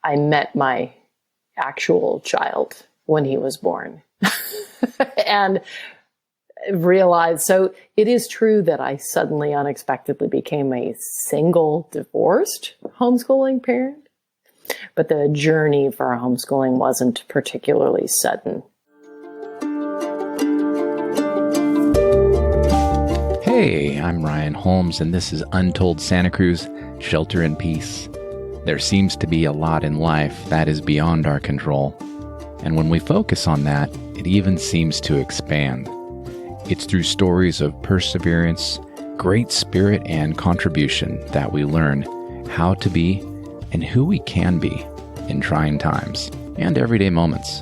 I met my actual child when he was born and realized, so it is true that I suddenly unexpectedly became a single divorced homeschooling parent, but the journey for homeschooling wasn't particularly sudden. Hey, I'm Ryan Holmes, and this is Untold Santa Cruz, Shelter in Peace. There seems to be a lot in life that is beyond our control, and when we focus on that, it even seems to expand. It's through stories of perseverance, great spirit, and contribution that we learn how to be and who we can be in trying times and everyday moments.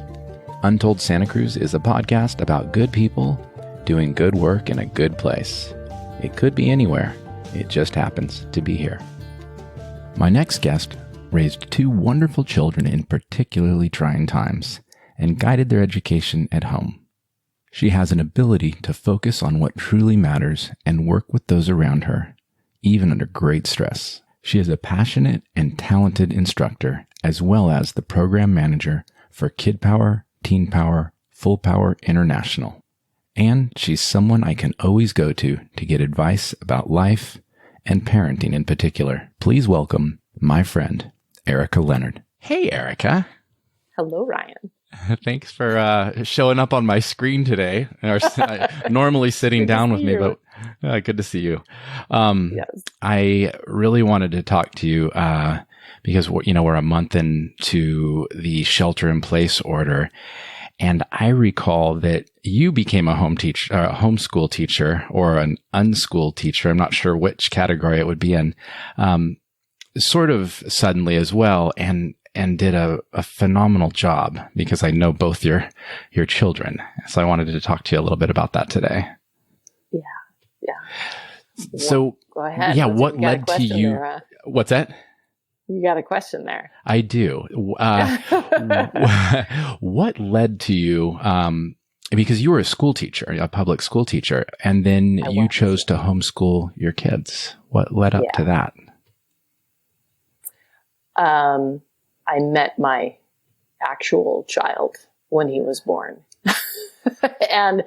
Untold Santa Cruz is a podcast about good people doing good work in a good place. It could be anywhere. It just happens to be here. My next guest raised two wonderful children in particularly trying times and guided their education at home. She has an ability to focus on what truly matters and work with those around her, even under great stress. She is a passionate and talented instructor, as well as the program manager for Kidpower, Teen Power, Full Power International. And she's someone I can always go to get advice about life and parenting in particular. Please welcome my friend, Erika Leonard. Hey, Erika. Hello, Ryan. Thanks for showing up on my screen today. Normally sitting down with me, but good to see you. Yes. I really wanted to talk to you because we're a month into the shelter-in-place order, and I recall that you became a homeschool teacher, or an unschool teacher. I'm not sure which category it would be in, sort of suddenly as well, and did a phenomenal job, because I know both your children. So I wanted to talk to you a little bit about that today. Yeah. So go ahead. Yeah, what led to you? There, What's that? You got a question there. I do. What led to you? Because you were a school teacher, a public school teacher, and then you chose to homeschool your kids. What led up to that? I met my actual child when he was born and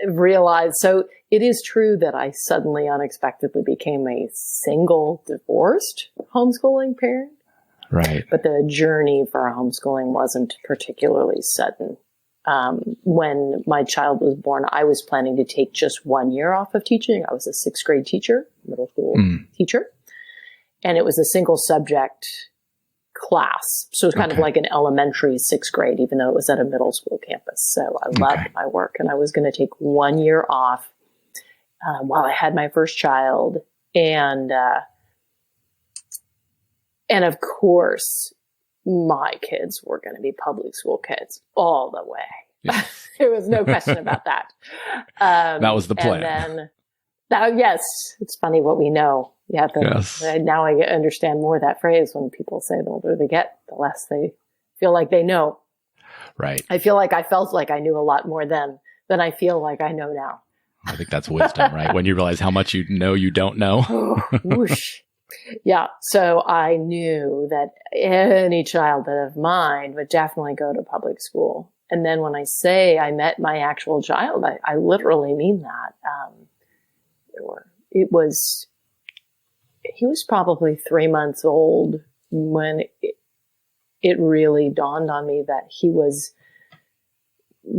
realized, so it is true that I suddenly unexpectedly became a single divorced homeschooling parent. Right. But the journey for homeschooling wasn't particularly sudden. When my child was born, I was planning to take just 1 year off of teaching. I was a sixth grade teacher, middle school teacher, and it was a single subject class. So it was kind of like an elementary sixth grade, even though it was at a middle school campus. So I loved my work, and I was going to take 1 year off while I had my first child. And of course, my kids were going to be public school kids all the way. Yes. There was no question about that. That was the plan. And then, yes, it's funny what we know. Yeah, now I understand more that phrase when people say the older they get, the less they feel like they know. Right. I feel like I felt like I knew a lot more then than I feel like I know now. I think that's wisdom, right? When you realize how much you know you don't know. Whoosh. Yeah. So I knew that any child of mine would definitely go to public school. And then when I say I met my actual child, I literally mean that. He was probably 3 months old when it really dawned on me that he was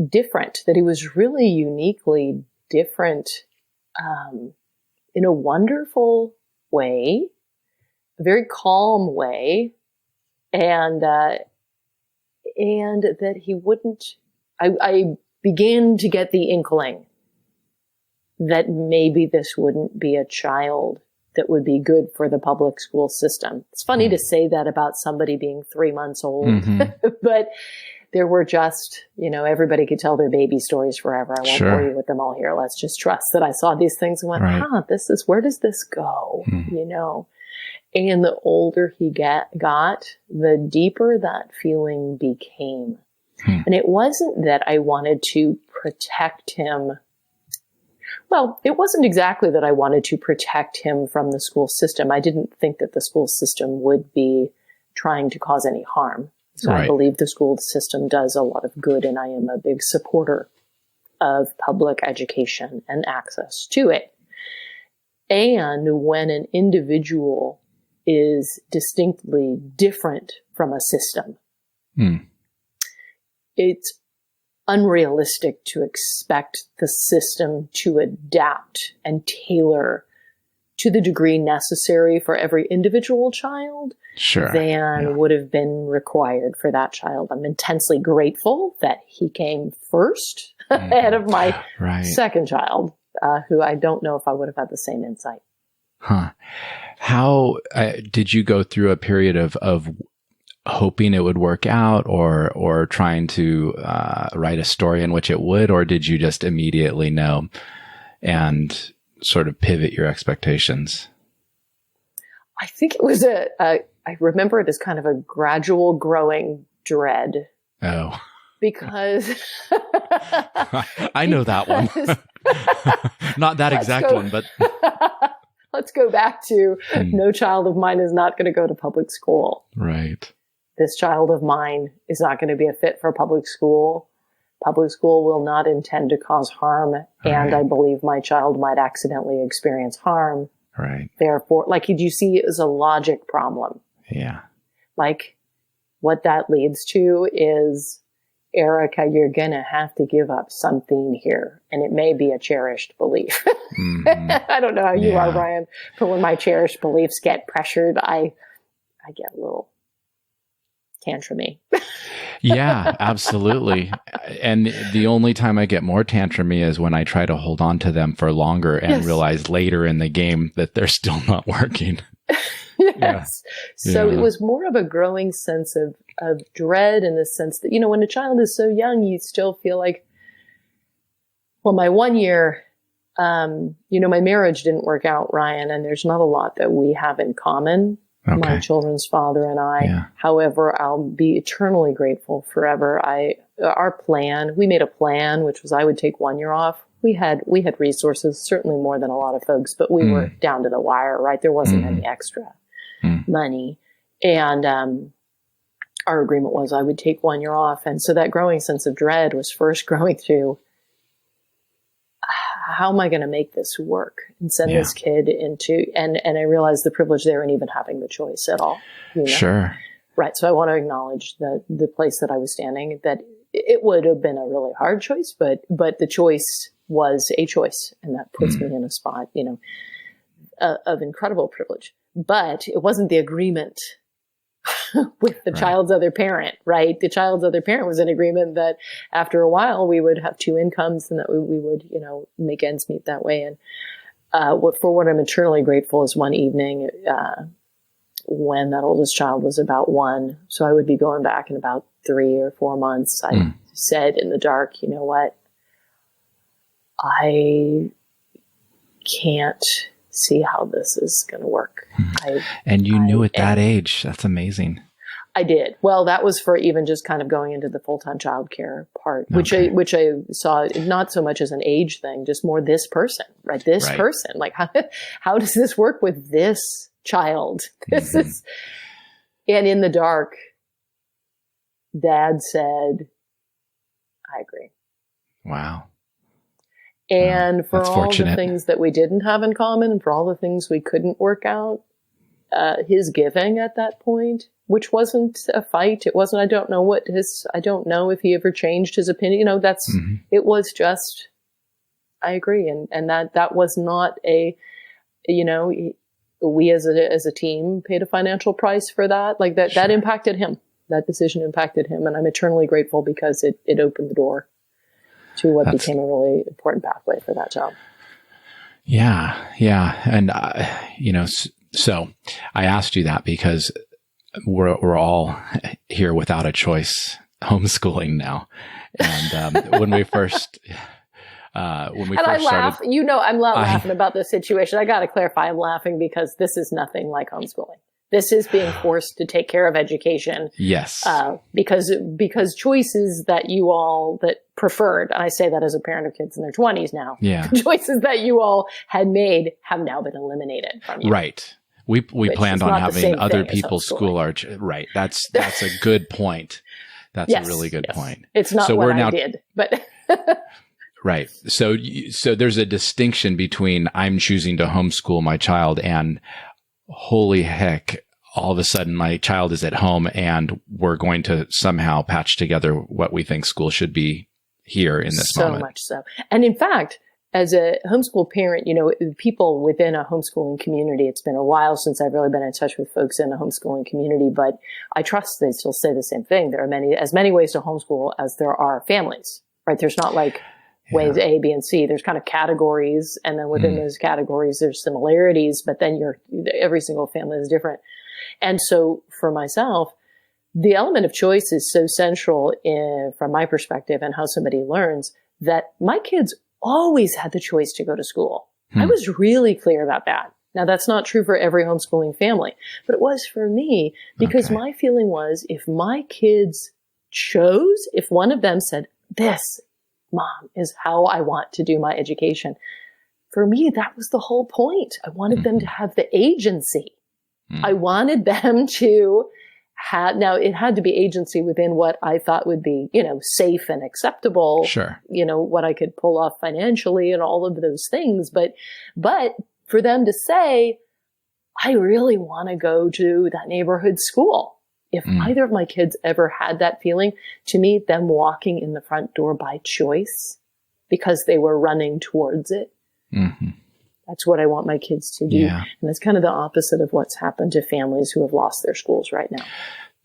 different, that he was really uniquely different in a wonderful way, a very calm way, and that he wouldn't. I began to get the inkling that maybe this wouldn't be a child that would be good for the public school system. It's funny to say that about somebody being 3 months old, but there were just, everybody could tell their baby stories forever. I won't bore you with them all here. Let's just trust that I saw these things and went, where does this go? And the older he got, the deeper that feeling became. And it wasn't that I wanted to protect him. Well, it wasn't exactly that I wanted to protect him from the school system. I didn't think that the school system would be trying to cause any harm. So Right. I believe the school system does a lot of good, and I am a big supporter of public education and access to it. And when an individual is distinctly different from a system, it's unrealistic to expect the system to adapt and tailor to the degree necessary for every individual child than would have been required for that child. I'm intensely grateful that he came first ahead of my second child, who I don't know if I would have had the same insight. Huh. How did you go through a period of hoping it would work out, or trying to write a story in which it would, or did you just immediately know and sort of pivot your expectations? I think it was I remember it as kind of a gradual growing dread. Oh. Because I know that one. Not that exact one, but let's go back to no child of mine is not going to go to public school. Right. This child of mine is not going to be a fit for public school. Public school will not intend to cause harm, and I believe my child might accidentally experience harm. Right. Therefore, like, did you see it as a logic problem? Yeah. Like, what that leads to is, Erika, you're going to have to give up something here, and it may be a cherished belief. I don't know how you are, Brian, but when my cherished beliefs get pressured, I get a little tantrumy. Yeah, absolutely. And the only time I get more tantrumy is when I try to hold on to them for longer and realize later in the game that they're still not working. Yes. So it was more of a growing sense of dread, in the sense that, when a child is so young, you still feel like, well, my 1 year, my marriage didn't work out, Ryan, and there's not a lot that we have in common. Okay. My children's father and I. Yeah. However, I'll be eternally grateful forever. We made a plan, which was I would take 1 year off. We had resources, certainly more than a lot of folks, but we were down to the wire, right? There wasn't any extra money. And our agreement was I would take 1 year off. And so that growing sense of dread was first growing through, how am I going to make this work and send this kid into, and I realized the privilege there in even having the choice at all. Sure. Right. So I want to acknowledge the place that I was standing, that it would have been a really hard choice, but the choice was a choice. And that puts me in a spot, of incredible privilege. But it wasn't the agreement with the child's other parent, right? The child's other parent was in agreement that after a while we would have two incomes and that we would, make ends meet that way. And what I'm eternally grateful is one evening when that oldest child was about 1, so I would be going back in about 3 or 4 months, I said in the dark, you know what? I can't see how this is going to work. And you knew at that age. That's amazing. I did. Well, that was for even just kind of going into the full-time childcare part, which I saw not so much as an age thing, just more this person, right? This person, like how does this work with this child? This is, and in the dark, Dad said, I agree. Wow. And for all the things that we didn't have in common and for all the things we couldn't work out, his giving at that point, which wasn't a fight. It wasn't, I don't know if he ever changed his opinion. It was just, I agree. And that was not we as a team paid a financial price for that. Like that impacted him. That decision impacted him. And I'm eternally grateful because it opened the door to what became a really important pathway for that child. Yeah. Yeah. And, so I asked you that because we're all here without a choice, homeschooling now. And when we first laugh, I'm laughing about this situation. I got to clarify, I'm laughing because this is nothing like homeschooling. This is being forced to take care of education. Yes. Because choices that you all that preferred, and I say that as a parent of kids in their 20s now. Yeah. Choices that you all had made have now been eliminated from you. Right. We planned on having other people school our right. That's a good point. That's a really good point. It's not so what I did, but right. So there's a distinction between I'm choosing to homeschool my child and holy heck, all of a sudden my child is at home and we're going to somehow patch together what we think school should be here in this moment. So much so. And in fact, as a homeschool parent, people within a homeschooling community, it's been a while since I've really been in touch with folks in the homeschooling community, but I trust they still say the same thing. There are as many ways to homeschool as there are families, right? There's not like ways A, B, and C. There's kind of categories. And then within those categories, there's similarities, but then every single family is different. And so for myself, the element of choice is so central from my perspective and how somebody learns that my kids always had the choice to go to school. I was really clear about that. Now, that's not true for every homeschooling family, but it was for me because my feeling was if my kids chose, if one of them said, this, Mom, is how I want to do my education, for me, that was the whole point. I wanted them to have the agency. I wanted them to now it had to be agency within what I thought would be, safe and acceptable. Sure. What I could pull off financially and all of those things. But for them to say, I really want to go to that neighborhood school. If either of my kids ever had that feeling, to me, them walking in the front door by choice because they were running towards it. Mm-hmm. That's what I want my kids to do. Yeah. And that's kind of the opposite of what's happened to families who have lost their schools right now.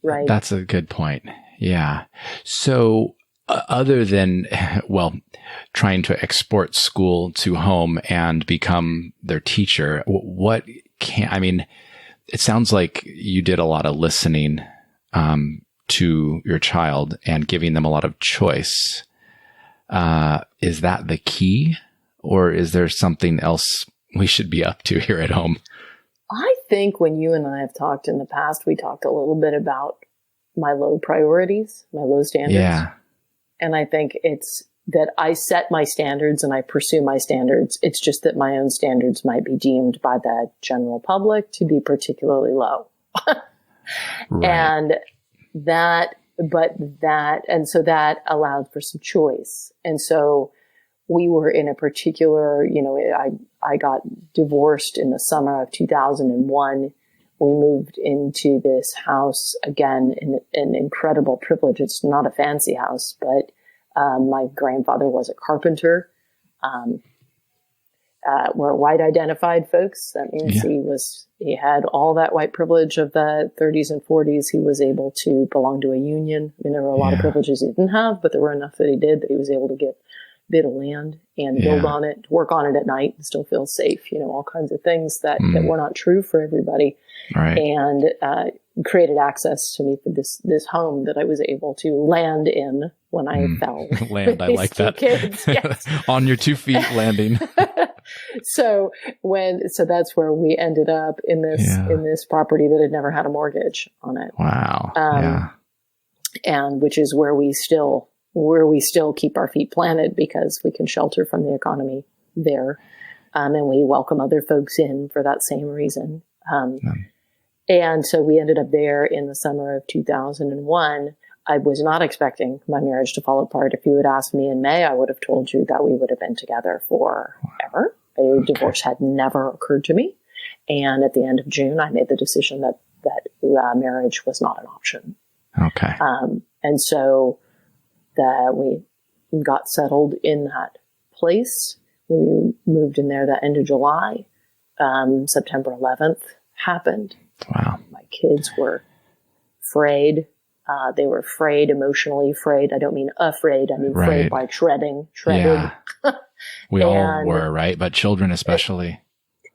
Right. That's a good point. Yeah. So other than, trying to export school to home and become their teacher, it sounds like you did a lot of listening to your child and giving them a lot of choice. Is that the key? Or is there something else we should be up to here at home? I think when you and I have talked in the past, we talked a little bit about my low priorities, my low standards. Yeah. And I think it's that I set my standards and I pursue my standards. It's just that my own standards might be deemed by the general public to be particularly low. Right. And so that allowed for some choice. And so we were in a particular, I got divorced in the summer of 2001. We moved into this house, again, in an incredible privilege. It's not a fancy house, but my grandfather was a carpenter. We're white identified folks. That means he had all that white privilege of the 30s and 40s. He was able to belong to a union. I mean, there were a lot of privileges he didn't have, but there were enough that he did that he was able to get bit of land and build on it, work on it at night and still feel safe, all kinds of things that were not true for everybody. Right. And created access to me for this home that I was able to land in when I fell. Land, I like that. Kids. Yes. On your 2 feet landing. So that's where we ended up in this property that had never had a mortgage on it. Wow. And which is where we still keep our feet planted because we can shelter from the economy there. And we welcome other folks in for that same reason. And so we ended up there in the summer of 2001. I was not expecting my marriage to fall apart. If you had asked me in May, I would have told you that we would have been together forever. A divorce had never occurred to me. And at the end of June, I made the decision that marriage was not an option. Okay. And so we got settled in that place. We moved in there the end of July. September 11th happened. Wow. My kids were frayed. They were frayed, emotionally frayed. I don't mean afraid. I mean frayed like shredded. Yeah. We all were, right? But children especially.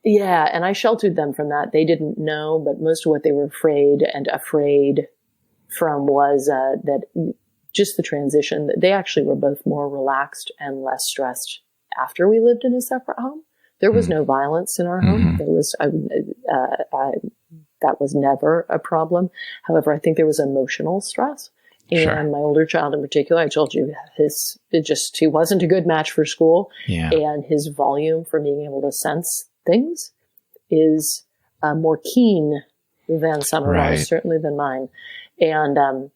Yeah. And I sheltered them from that. They didn't know, but most of what they were afraid from was that just the transition. They actually were both more relaxed and less stressed after we lived in a separate home. There was no violence in our home. There was, that was never a problem. However, I think there was emotional stress. And my older child in particular, I told you, he wasn't a good match for school. Yeah. And his volume for being able to sense things is more keen than some of ours, certainly than mine. And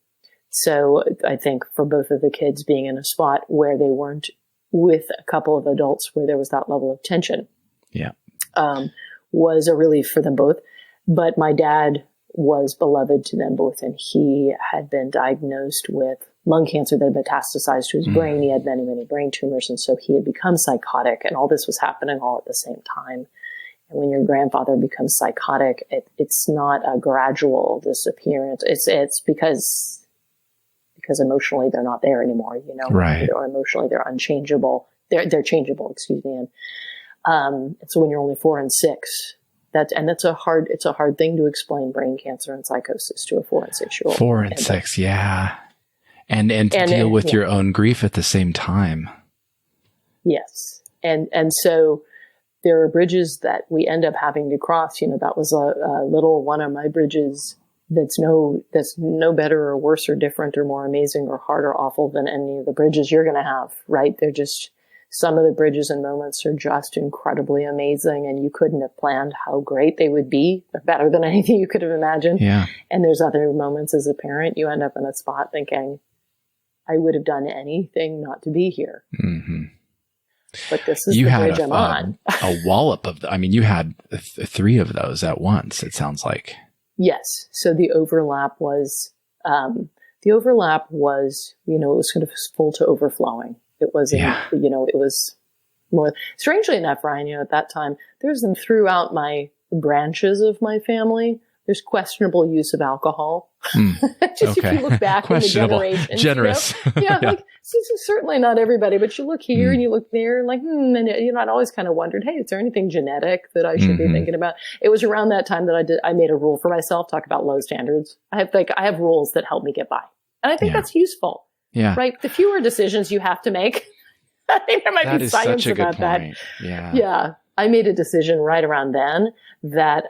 so I think for both of the kids being in a spot where they weren't with a couple of adults where there was that level of tension was a relief for them both. But my dad was beloved to them both, and he had been diagnosed with lung cancer that had metastasized to his brain. He had many, many brain tumors, and so he had become psychotic, and all this was happening all at the same time. And when your grandfather becomes psychotic, it's not a gradual disappearance. It's because emotionally they're not there anymore, you know, or emotionally they're unchangeable. They're changeable, excuse me. And so when you're only 4 and 6, it's a hard thing to explain brain cancer and psychosis to a 4 and 6-year-old. 4 and 6, yeah. And to deal with your own grief at the same time. Yes. And so there are bridges that we end up having to cross. You know, that was a little one of my bridges that's no better or worse or different or more amazing or hard or awful than any of the bridges you're going to have, right? They're just, some of the bridges and moments are just incredibly amazing, and you couldn't have planned how great they would be. They're better than anything you could have imagined. Yeah. And there's other moments as a parent, you end up in a spot thinking, I would have done anything not to be here. Mm-hmm. But this is the bridge I'm on. A wallop of, you had 3 of those at once, it sounds like. Yes. So the overlap was, you know, it was sort of full to overflowing. It wasn't, you know, it was more, strangely enough, Ryan, you know, at that time, there's them throughout my branches of my family. There's questionable use of alcohol. Just if you look back in the generations. Generous. You know? Yeah. Like, certainly not everybody, but you look here and you look there and like, and you know, I'd always kind of wondered, hey, is there anything genetic that I should be thinking about? It was around that time that I made a rule for myself, talk about low standards. I have rules that help me get by. And I think that's useful. Yeah. Right. The fewer decisions you have to make, I think there might be science about that. Yeah. Yeah. I made a decision right around then that,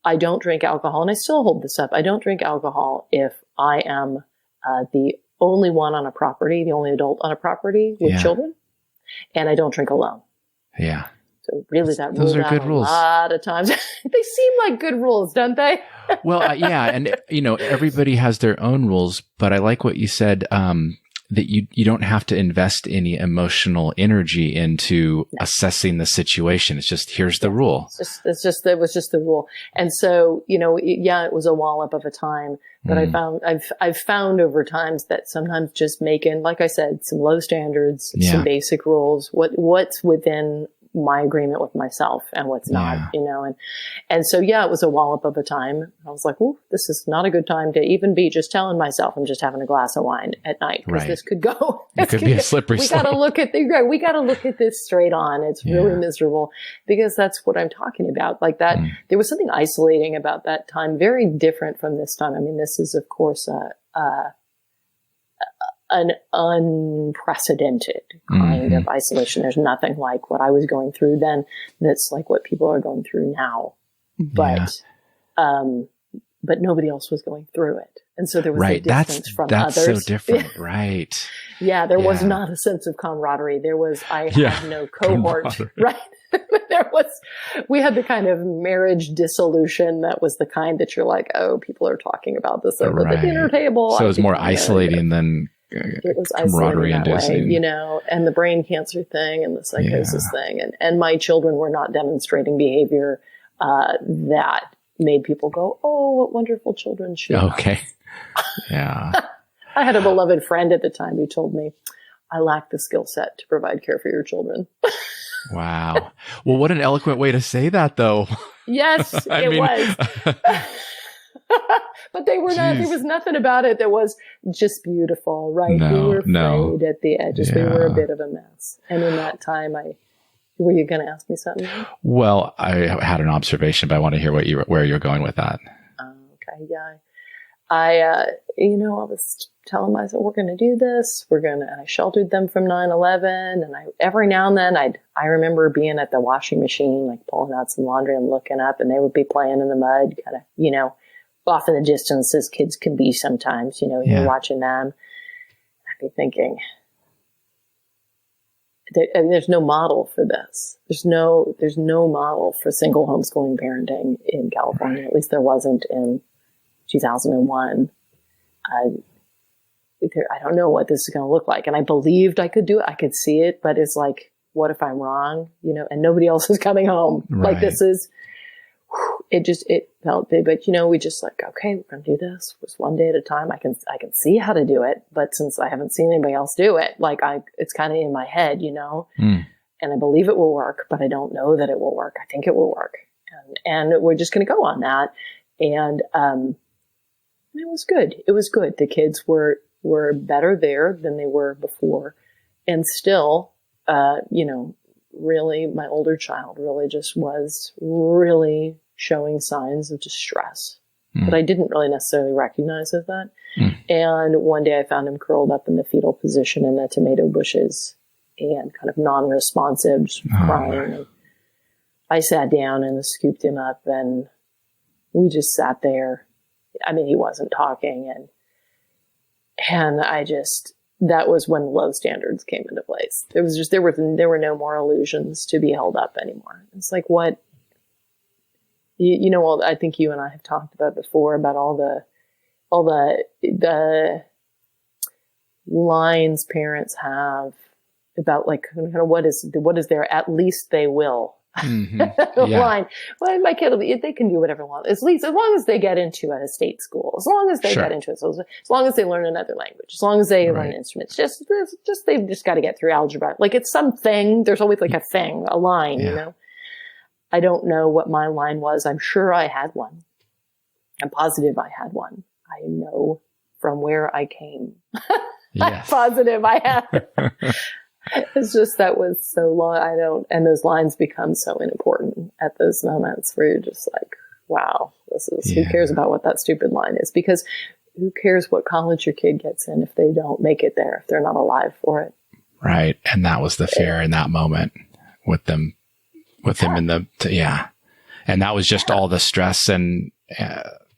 I don't drink alcohol, and I still hold this up. I don't drink alcohol if I am the only one on a property, the only adult on a property with children, and I don't drink alone. Yeah. So really that those are good rules. A lot of times. They seem like good rules, don't they? Well, yeah. And, you know, everybody has their own rules, but I like what you said, that you don't have to invest any emotional energy into assessing the situation. It's just, here's the rule. It was just the rule. And so, you know, it was a wallop of a time, but I've found over times that sometimes just making, like I said, some low standards, some basic rules, what's within my agreement with myself and what's not, you know, and so, it was a wallop of a time. I was like, ooh, this is not a good time to even be just telling myself I'm just having a glass of wine at night, because this could go. It could be a slippery slope. We got to look at this straight on. It's really miserable, because that's what I'm talking about. Like that, there was something isolating about that time, very different from this time. I mean, this is of course, an unprecedented kind of isolation. There's nothing like what I was going through then that's like what people are going through now. But nobody else was going through it. And so there was a distance from others. That's so different, right? There was not a sense of camaraderie. There was, I had no cohort, right? We had the kind of marriage dissolution that was the kind that you're like, oh, people are talking about this over the dinner table. So it was more isolating than it was camaraderie that way, you know, and the brain cancer thing and the psychosis thing. And my children were not demonstrating behavior that made people go, oh, what wonderful children she has. Okay. Yeah. I had a beloved friend at the time who told me, I lack the skill set to provide care for your children. Wow. Well, what an eloquent way to say that, though. Yes, it was. But they were not, there was nothing about it that was just beautiful, right? We were frayed at the edges. We were a bit of a mess. And in that time, were you going to ask me something? Well, I had an observation, but I want to hear where you're going with that. Okay. Yeah. I was telling myself, we're going to do this. and I sheltered them from 9/11. And every now and then I remember being at the washing machine, like pulling out some laundry and looking up, and they would be playing in the mud, kind of, you know, off in the distance as kids can be sometimes, you know, you're watching them. I'd be thinking, there's no model for this. There's no model for single homeschooling parenting in California. At least there wasn't in 2001. I don't know what this is going to look like. And I believed I could do it. I could see it, but it's like, what if I'm wrong? And nobody else is coming home. Right. Like this is, it felt big, but we just like, okay, we're going to do this just one day at a time. I can see how to do it, but since I haven't seen anybody else do it, it's kind of in my head, and I believe it will work, but I don't know that it will work. I think it will work. And we're just going to go on that. And it was good. It was good. The kids were better there than they were before. And still, really my older child really just was really showing signs of distress, but I didn't really necessarily recognize as that. And one day I found him curled up in the fetal position in the tomato bushes and kind of non-responsive, just crying. And I sat down and scooped him up and we just sat there. I mean, he wasn't talking and that was when low standards came into place. It was just, there were no more illusions to be held up anymore. It's like, what, I think you and I have talked about before about all the lines parents have about like, kind of what is their, at least they will. Line. Well, my kid, they can do whatever they want. As long as they get into a state school, as long as they get into it, as long as they learn another language, as long as they learn instruments, they've just got to get through algebra. Like it's something. There's always like a line. I don't know what my line was. I'm sure I had one. I'm positive I had one. I know from where I came. I'm positive I had. It's just that was so long. And those lines become so important at those moments where you're just like, wow, who cares about what that stupid line is? Because who cares what college your kid gets in if they don't make it there, if they're not alive for it. Right. And that was the fear in that moment with them in the, And that was just all the stress and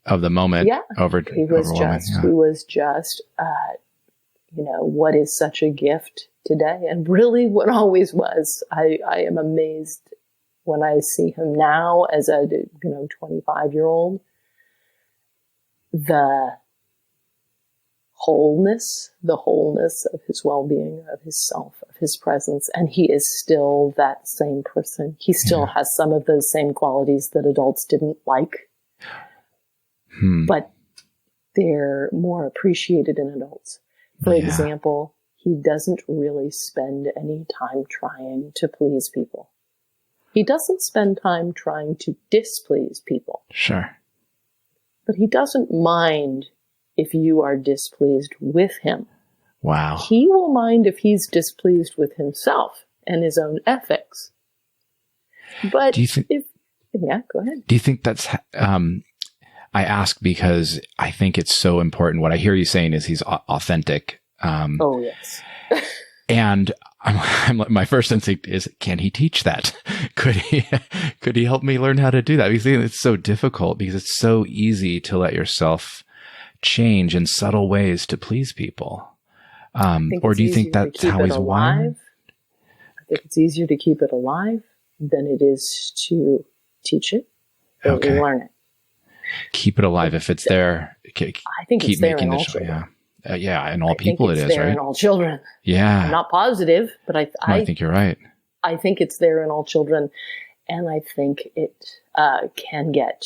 of the moment He was just, what is such a gift today. And really what always was, I am amazed when I see him now as a, 25-year-old, the wholeness of his well-being, of his self, of his presence. And he is still that same person. He still has some of those same qualities that adults didn't like, but they're more appreciated in adults. For example, he doesn't really spend any time trying to please people. He doesn't spend time trying to displease people. Sure. But he doesn't mind if you are displeased with him. Wow. He will mind if he's displeased with himself and his own ethics. But go ahead. Do you think that's, I ask because I think it's so important. What I hear you saying is he's authentic. Oh, yes. And my first instinct is, can he teach that? Could he help me learn how to do that? Because it's so difficult because it's so easy to let yourself change in subtle ways to please people. Or do you think that's how he's wired? I think it's easier to keep it alive than it is to teach it or learn it. Keep it alive if it's there. I think it's there in all children. In all people it is, right? It's there in all children. Yeah. I'm not positive, but I think you're right. I think it's there in all children, and I think it can get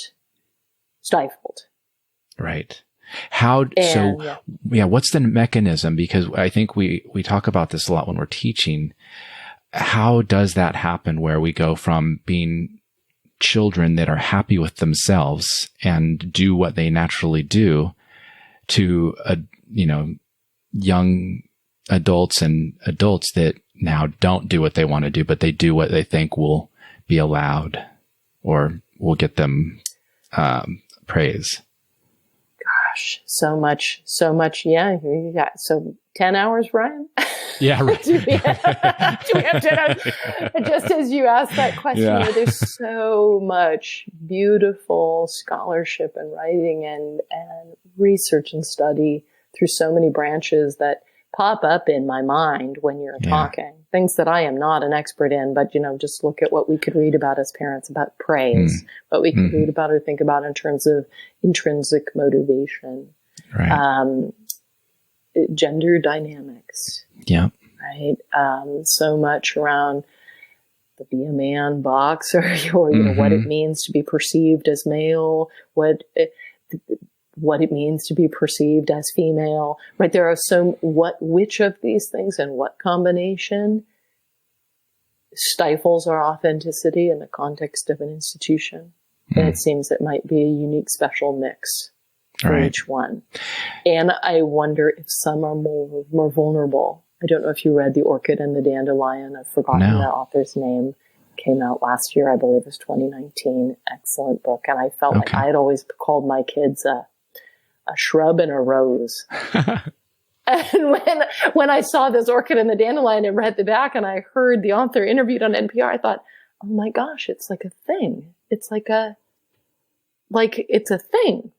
stifled. Right. What's the mechanism? Because I think we talk about this a lot when we're teaching. How does that happen where we go from being children that are happy with themselves and do what they naturally do to young adults and adults that now don't do what they want to do, but they do what they think will be allowed or will get them praise? Gosh, so much. Yeah. You got 10 hours, Brian? Yeah, right. do we have 10 hours? Just as you asked that question, there's so much beautiful scholarship and writing and research and study through so many branches that pop up in my mind when you're talking. things that I am not an expert in, but, just look at what we could read about as parents about praise, what we could read about or think about in terms of intrinsic motivation, Right. Gender dynamics. Yeah. Right. So much around the be a man box, or what it means to be perceived as male, what it means to be perceived as female, right? There are which of these things and what combination stifles our authenticity in the context of an institution. And it seems it might be a unique special mix for each one. And I wonder if some are more vulnerable. I don't know if you read The Orchid and the Dandelion. I've forgotten the author's name. Came out last year, I believe it was 2019. Excellent book. And I felt like I had always called my kids a shrub and a rose. And when I saw this Orchid and the Dandelion and read the back and I heard the author interviewed on NPR, I thought, oh my gosh, it's like a thing. It's it's a thing.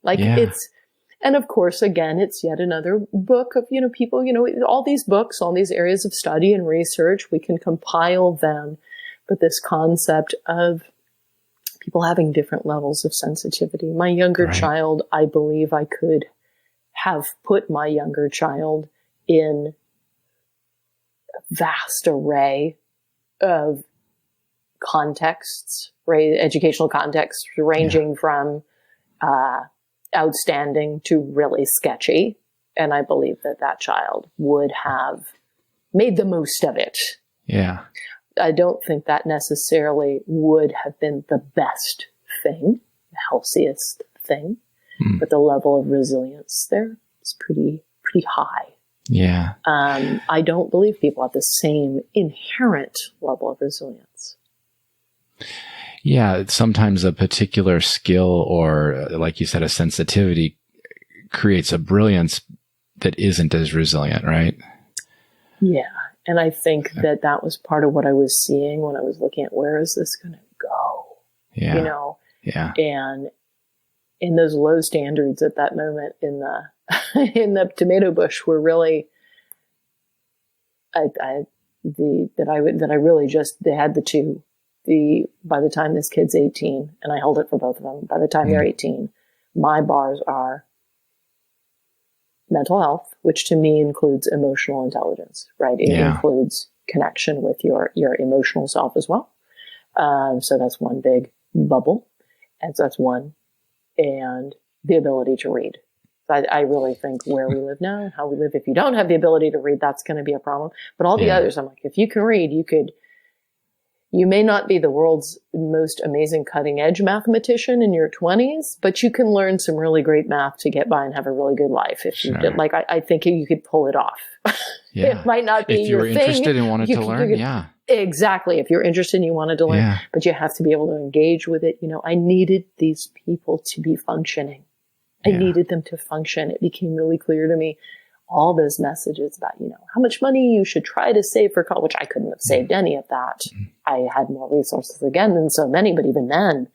And of course, again, it's yet another book of, people, all these books, all these areas of study and research, we can compile them. But this concept of people having different levels of sensitivity. My younger child, I believe I could have put my younger child in a vast array of contexts, educational contexts, ranging from outstanding to really sketchy. And I believe that child would have made the most of it. Yeah. I don't think that necessarily would have been the best thing, the healthiest thing, but the level of resilience there is pretty high. Yeah. I don't believe people have the same inherent level of resilience. Yeah. Sometimes a particular skill or, like you said, a sensitivity creates a brilliance that isn't as resilient, right? Yeah. And I think that was part of what I was seeing when I was looking at where is this going to go? Yeah. Yeah. And in those low standards at that moment in the tomato bush were really, they had the two. By the time this kid's 18, and I held it for both of them, by the time they're 18, my bars are mental health, which to me includes emotional intelligence, right? It includes connection with your emotional self as well. So that's one big bubble. And so that's one. And the ability to read. I really think where we live now and how we live, if you don't have the ability to read, that's going to be a problem. But all the others, I'm like, if you can read, you may not be the world's most amazing cutting edge mathematician in your 20s, but you can learn some really great math to get by and have a really good life. If you did, I think you could pull it off. Yeah. It might not be if you your were thing. Interested and wanted to learn. Exactly. If you're interested and you wanted to learn, but you have to be able to engage with it. I needed these people to be functioning. I needed them to function. It became really clear to me. All those messages about, how much money you should try to save for college, which I couldn't have saved any of that. I had more resources again than so many, but even then,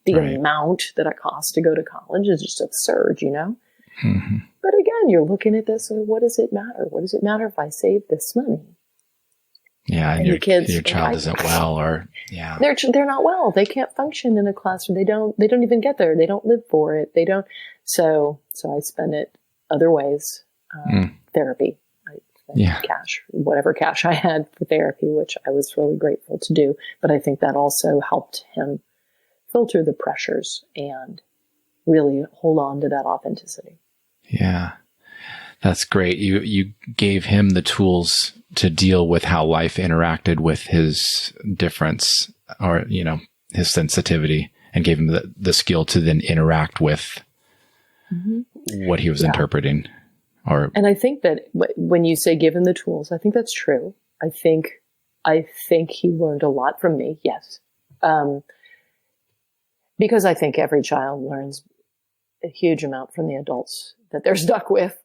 the amount that it costs to go to college is just absurd, Mm-hmm. But again, you're looking at this, and what does it matter? What does it matter if I save this money? Yeah, and your child isn't well, or they're not well. They can't function in a classroom. They don't even get there. They don't live for it. They don't. So I spend it other ways. Therapy. I spent cash, whatever cash I had for therapy, which I was really grateful to do. But I think that also helped him filter the pressures and really hold on to that authenticity. Yeah. That's great. You gave him the tools to deal with how life interacted with his difference or, his sensitivity, and gave him the skill to then interact with what he was interpreting. And I think that when you say give him the tools, I think that's true. I think he learned a lot from me. Yes. Because I think every child learns a huge amount from the adults that they're stuck with.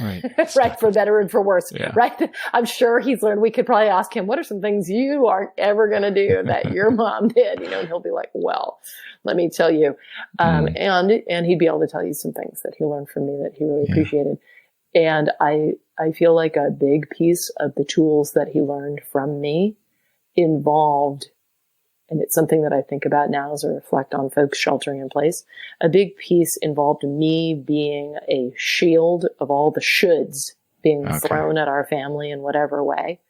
Right. Right. For better and for worse. Yeah. Right. I'm sure he's learned. We could probably ask him, what are some things you aren't ever going to do that your mom did? And he'll be like, well, let me tell you. And he'd be able to tell you some things that he learned from me that he really appreciated. And I I feel like a big piece of the tools that he learned from me involved, and it's something that I think about now as I reflect on folks sheltering in place, a big piece involved me being a shield of all the shoulds being thrown at our family in whatever way.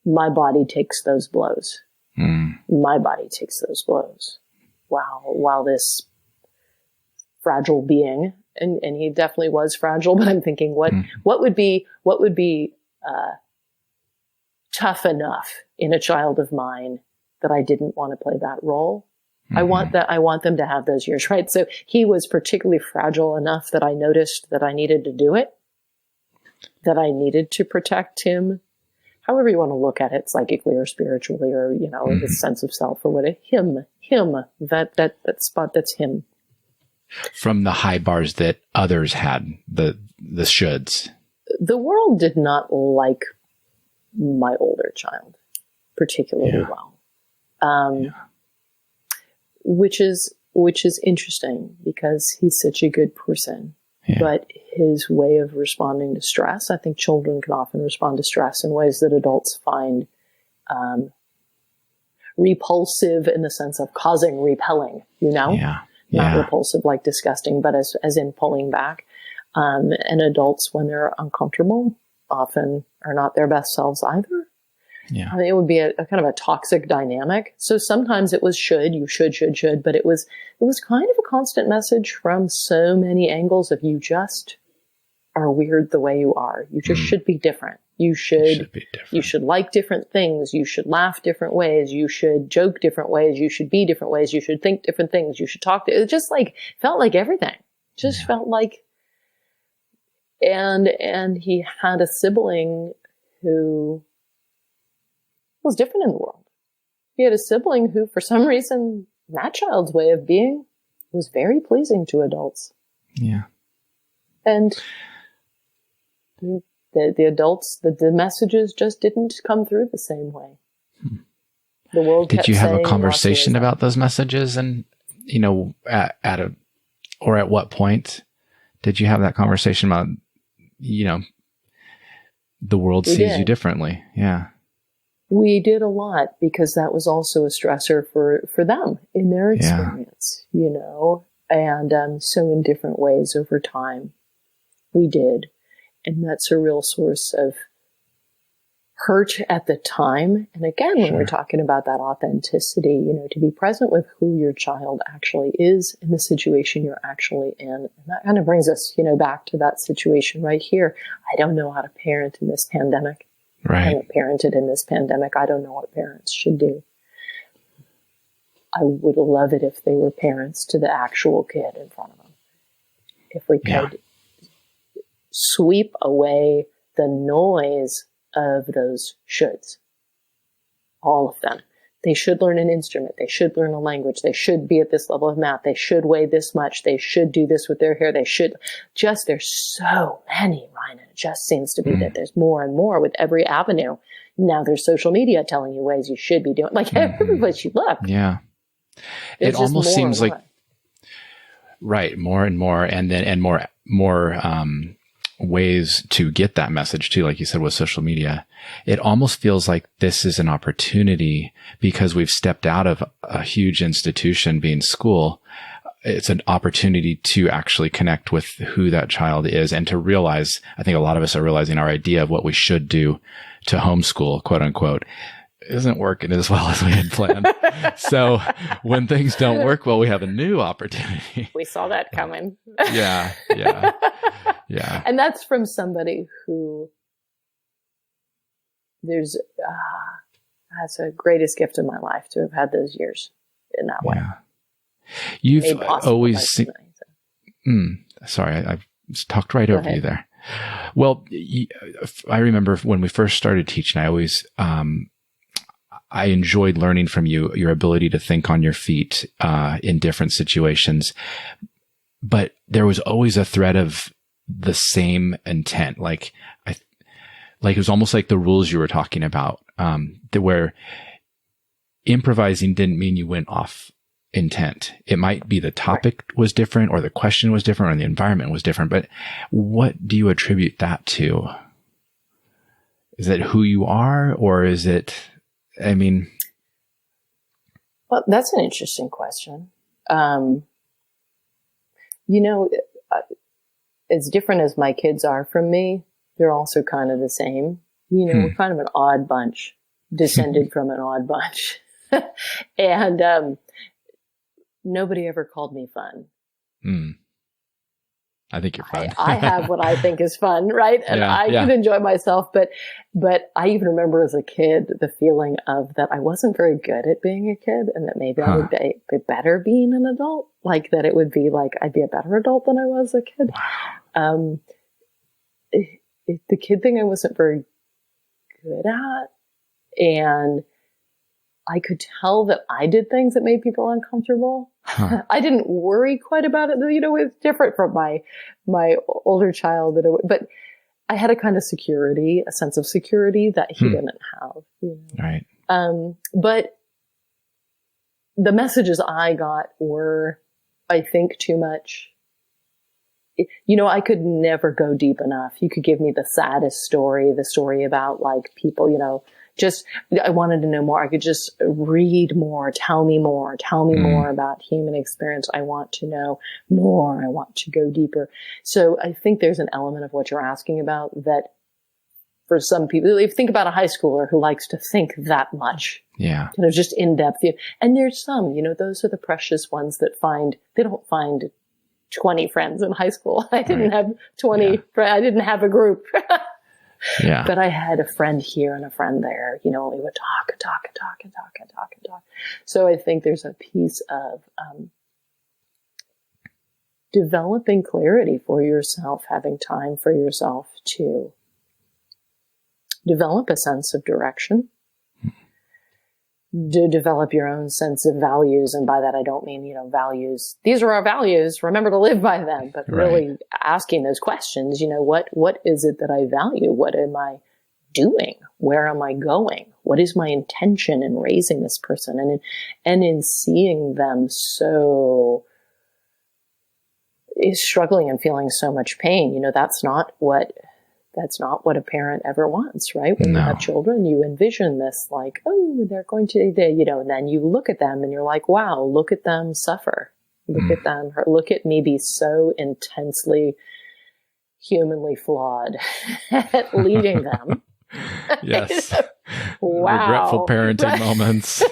My body takes those blows. My body takes those blows. While this fragile being, and he definitely was fragile, but I'm thinking what would be tough enough in a child of mine that I didn't want to play that role. I want them to have those years, right? So he was particularly fragile enough that I noticed that I needed to do it, that I needed to protect him, however you want to look at it, psychically or spiritually, or, his sense of self or whatever. Him, that spot, that's him. From the high bars that others had, the shoulds. The world did not like my older child particularly well. Which is interesting because he's such a good person. But his way of responding to stress, I think children can often respond to stress in ways that adults find repulsive in the sense of causing repelling, Not repulsive like disgusting, but as in pulling back. And adults, when they're uncomfortable, often are not their best selves either. I mean, it would be a kind of a toxic dynamic. So sometimes it was you should, but it was kind of a constant message from so many angles of you just are weird the way you are. You just should be different. You should like different things. You should laugh different ways. You should joke different ways. You should be different ways. You should think different things. You should talk it just felt like everything. Just felt like, and he had a sibling who was different in the world. He had a sibling who, for some reason, that child's way of being was very pleasing to adults. And the adults, the messages just didn't come through the same way. The world. Did you have a conversation about those messages, and at what point did you have that conversation about the world sees you differently? We did a lot because that was also a stressor for them in their experience, and so in different ways over time we did. And that's a real source of hurt at the time. And again, when we're talking about that authenticity, to be present with who your child actually is in the situation you're actually in. And that kind of brings us, back to that situation right here. I don't know how to parent in this pandemic. Right. I haven't parented in this pandemic. I don't know what parents should do. I would love it if they were parents to the actual kid in front of them. If we could sweep away the noise of those shoulds. All of them. They should learn an instrument. They should learn a language. They should be at this level of math. They should weigh this much. They should do this with their hair. They should there's so many, Ryan. It just seems to be that there's more and more with every avenue. Now there's social media telling you ways you should be doing, every place you look. It almost seems like, more and more, and more ways to get that message too, like you said, with social media. It almost feels like this is an opportunity because we've stepped out of a huge institution being school. It's an opportunity to actually connect with who that child is and to realize, I think a lot of us are realizing our idea of what we should do to homeschool, quote unquote, isn't working as well as we had planned. So when things don't work well, we have a new opportunity. We saw that coming. Yeah. And that's from somebody who that's the greatest gift of my life to have had those years in that way. You've always seen, sorry, I talked right over you there. Well, I remember when we first started teaching, I enjoyed learning from you, your ability to think on your feet, in different situations, but there was always a thread of the same intent. Like it was almost like the rules you were talking about, where improvising didn't mean you went off intent. It might be the topic was different, or the question was different, or the environment was different. But what do you attribute that to? it who you are, or is it, I mean? Well, that's an interesting question. You know, as different as my kids are from me, they're also kind of the same. You know, we're kind of an odd bunch, descended from an odd bunch. And nobody ever called me fun. I think you're fun. I have what I think is fun, right? And I can enjoy myself, but I even remember as a kid the feeling of that I wasn't very good at being a kid, and that maybe I would be better being an adult. Like that it would be like I'd be a better adult than I was a kid. Wow. The kid thing I wasn't very good at, and I could tell that I did things that made people uncomfortable. I didn't worry quite about it. You know, it's different from my older child, but I had a kind of security, a sense of security that he didn't have. You know? Right. But the messages I got were, I think, too much. You know, I could never go deep enough. You could give me the saddest story, the story about like people, you know, just, I wanted to know more. I could just read more, tell me more about human experience. I want to know more. I want to go deeper. So I think there's an element of what you're asking about that for some people, if you think about a high schooler who likes to think that much, you know, just in depth. And there's some, you know, those are the precious ones that they don't find 20 friends in high school. I didn't have 20, I didn't have a group. But I had a friend here and a friend there, you know, we would talk. So I think there's a piece of developing clarity for yourself, having time for yourself to develop a sense of direction, to develop your own sense of values. And by that, I don't mean, you know, values. These are our values. Remember to live by them. But really asking those questions, you know, what is it that I value? What am I doing? Where am I going? What is my intention in raising this person? And in seeing them so is struggling and feeling so much pain, you know, that's not what a parent ever wants, right? When you have children, you envision this like, oh, they're going to, you know, and then you look at them and you're like, wow, look at them suffer. Look at them, look at me be so intensely humanly flawed at leading them. Yes. Wow. Regretful parenting moments.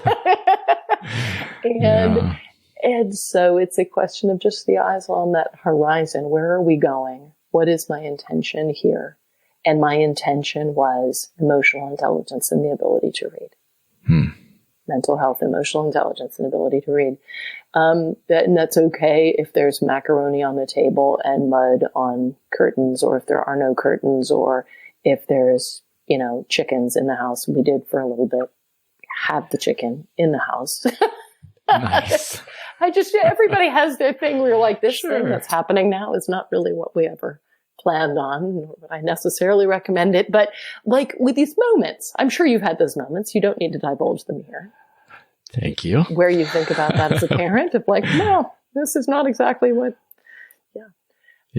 And so it's a question of just the eyes on that horizon. Where are we going? What is my intention here? And my intention was emotional intelligence and the ability to read. Mental health, emotional intelligence, and ability to read. And that's okay if there's macaroni on the table and mud on curtains, or if there are no curtains, or if there's, you know, chickens in the house. We did for a little bit have the chicken in the house. Nice. Everybody has their thing where you're like, this thing that's happening now is not really what we ever planned on, nor would I necessarily recommend it. But like with these moments, I'm sure you've had those moments. You don't need to divulge them here. Thank you. Where you think about that as a parent of like, no, this is not exactly what,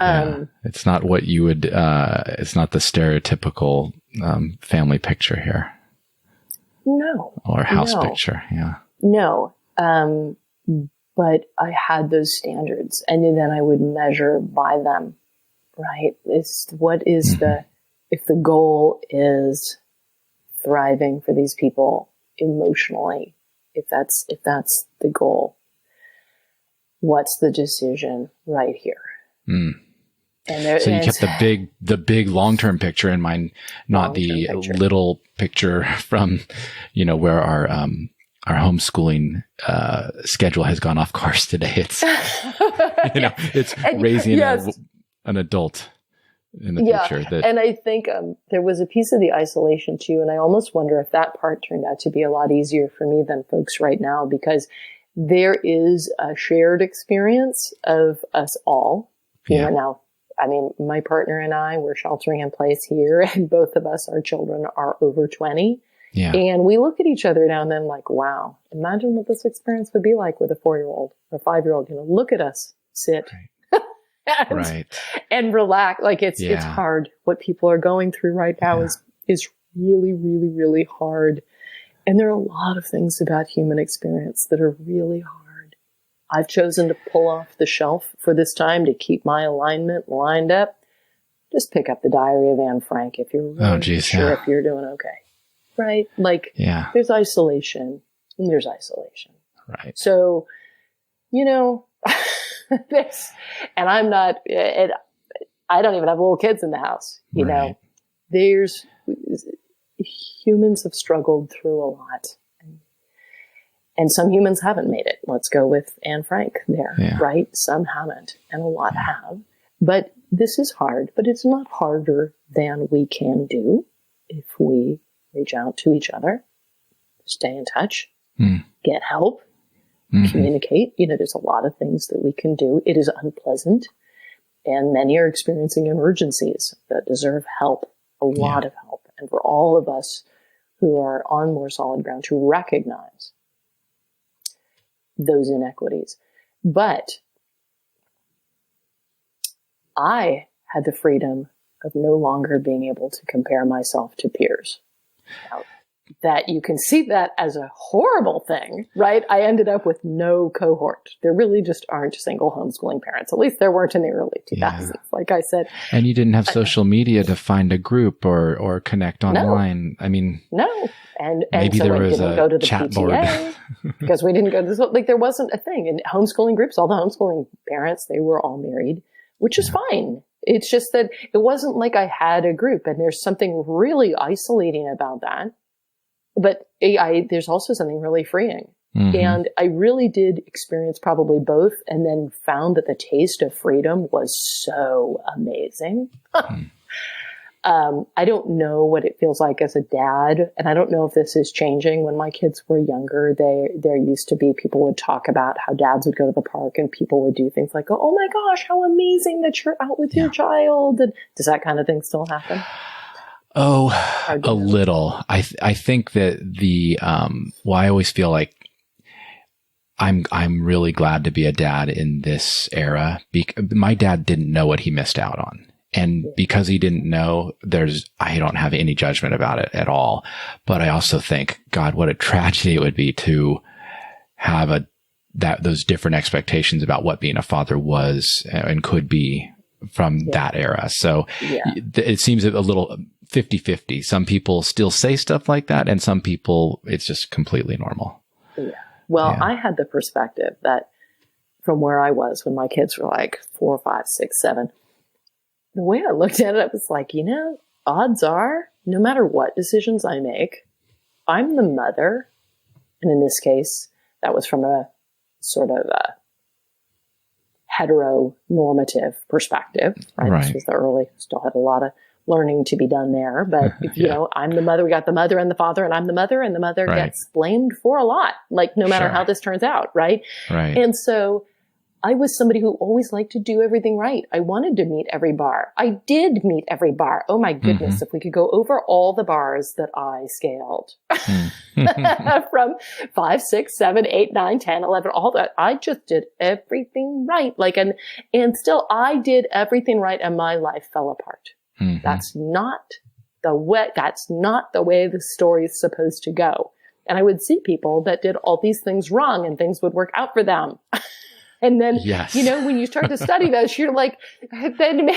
it's not what you would, it's not the stereotypical family picture here. No. Or house picture. Yeah. No. But I had those standards, and then I would measure by them. Right. If the goal is thriving for these people emotionally, if that's the goal, what's the decision right here? And so you kept the big long-term picture in mind, not the little picture from, you know, where our homeschooling schedule has gone off course today. It's, you know, it's raising an adult in the future. And I think there was a piece of the isolation too, and I almost wonder if that part turned out to be a lot easier for me than folks right now, because there is a shared experience of us all. You know, now, I mean, my partner and I, we're sheltering in place here, and both of us, our children are over 20. Yeah. And we look at each other now and then like, wow, imagine what this experience would be like with a 4-year-old or 5-year-old. You know, look at us sit and relax. Like it's hard. What people are going through right now is really, really, really hard. And there are a lot of things about human experience that are really hard. I've chosen to pull off the shelf for this time to keep my alignment lined up. Just pick up the Diary of Anne Frank if you're really sure if you're doing okay. Right? Like, there's isolation and there's isolation. Right. So, you know, this, and I'm not, I don't even have little kids in the house. You know, humans have struggled through a lot. And some humans haven't made it. Let's go with Anne Frank there, right? Some haven't, and a lot have. But this is hard, but it's not harder than we can do if we reach out to each other, stay in touch, get help, communicate. You know, there's a lot of things that we can do. It is unpleasant, and many are experiencing emergencies that deserve help, a lot of help. And for all of us who are on more solid ground to recognize those inequities. But I had the freedom of no longer being able to compare myself to peers. Now, that you can see that as a horrible thing, right? I ended up with no cohort. There really just aren't single homeschooling parents. At least there weren't in the early 2000s, like I said. And you didn't have social media to find a group or connect online. No. I mean, no. And maybe so there I was didn't a go to the chat PTA board because we didn't go to this. Like there wasn't a thing. And homeschooling groups, all the homeschooling parents, they were all married, which is fine. It's just that it wasn't like I had a group, and there's something really isolating about that. But there's also something really freeing. And I really did experience probably both, and then found that the taste of freedom was so amazing. I don't know what it feels like as a dad, and I don't know if this is changing. When my kids were younger, there used to be people would talk about how dads would go to the park and people would do things like, oh my gosh, how amazing that you're out with your child. And does that kind of thing still happen? Oh, a little. I think that I always feel like I'm really glad to be a dad in this era. My dad didn't know what he missed out on. And because he didn't know, I don't have any judgment about it at all. But I also think, God, what a tragedy it would be to have those different expectations about what being a father was and could be from that era. So it seems a little 50-50. Some people still say stuff like that, and some people, it's just completely normal. Yeah. Well, I had the perspective that from where I was when my kids were like 4, 5, 6, 7, the way I looked at it, I was like, odds are, no matter what decisions I make, I'm the mother. And in this case, that was from a sort of a heteronormative perspective, right? This was the early, still had a lot of learning to be done there. But, I'm the mother, we got the mother and the father, and I'm the mother, and the mother gets blamed for a lot, like no matter how this turns out, right? And so I was somebody who always liked to do everything right. I wanted to meet every bar. I did meet every bar. Oh my goodness. If we could go over all the bars that I scaled from 5, 6, 7, 8, 9, 10, 11, all that. I just did everything right. And still I did everything right, and my life fell apart. That's not the way the story is supposed to go. And I would see people that did all these things wrong and things would work out for them. And then, when you start to study those, you're like, then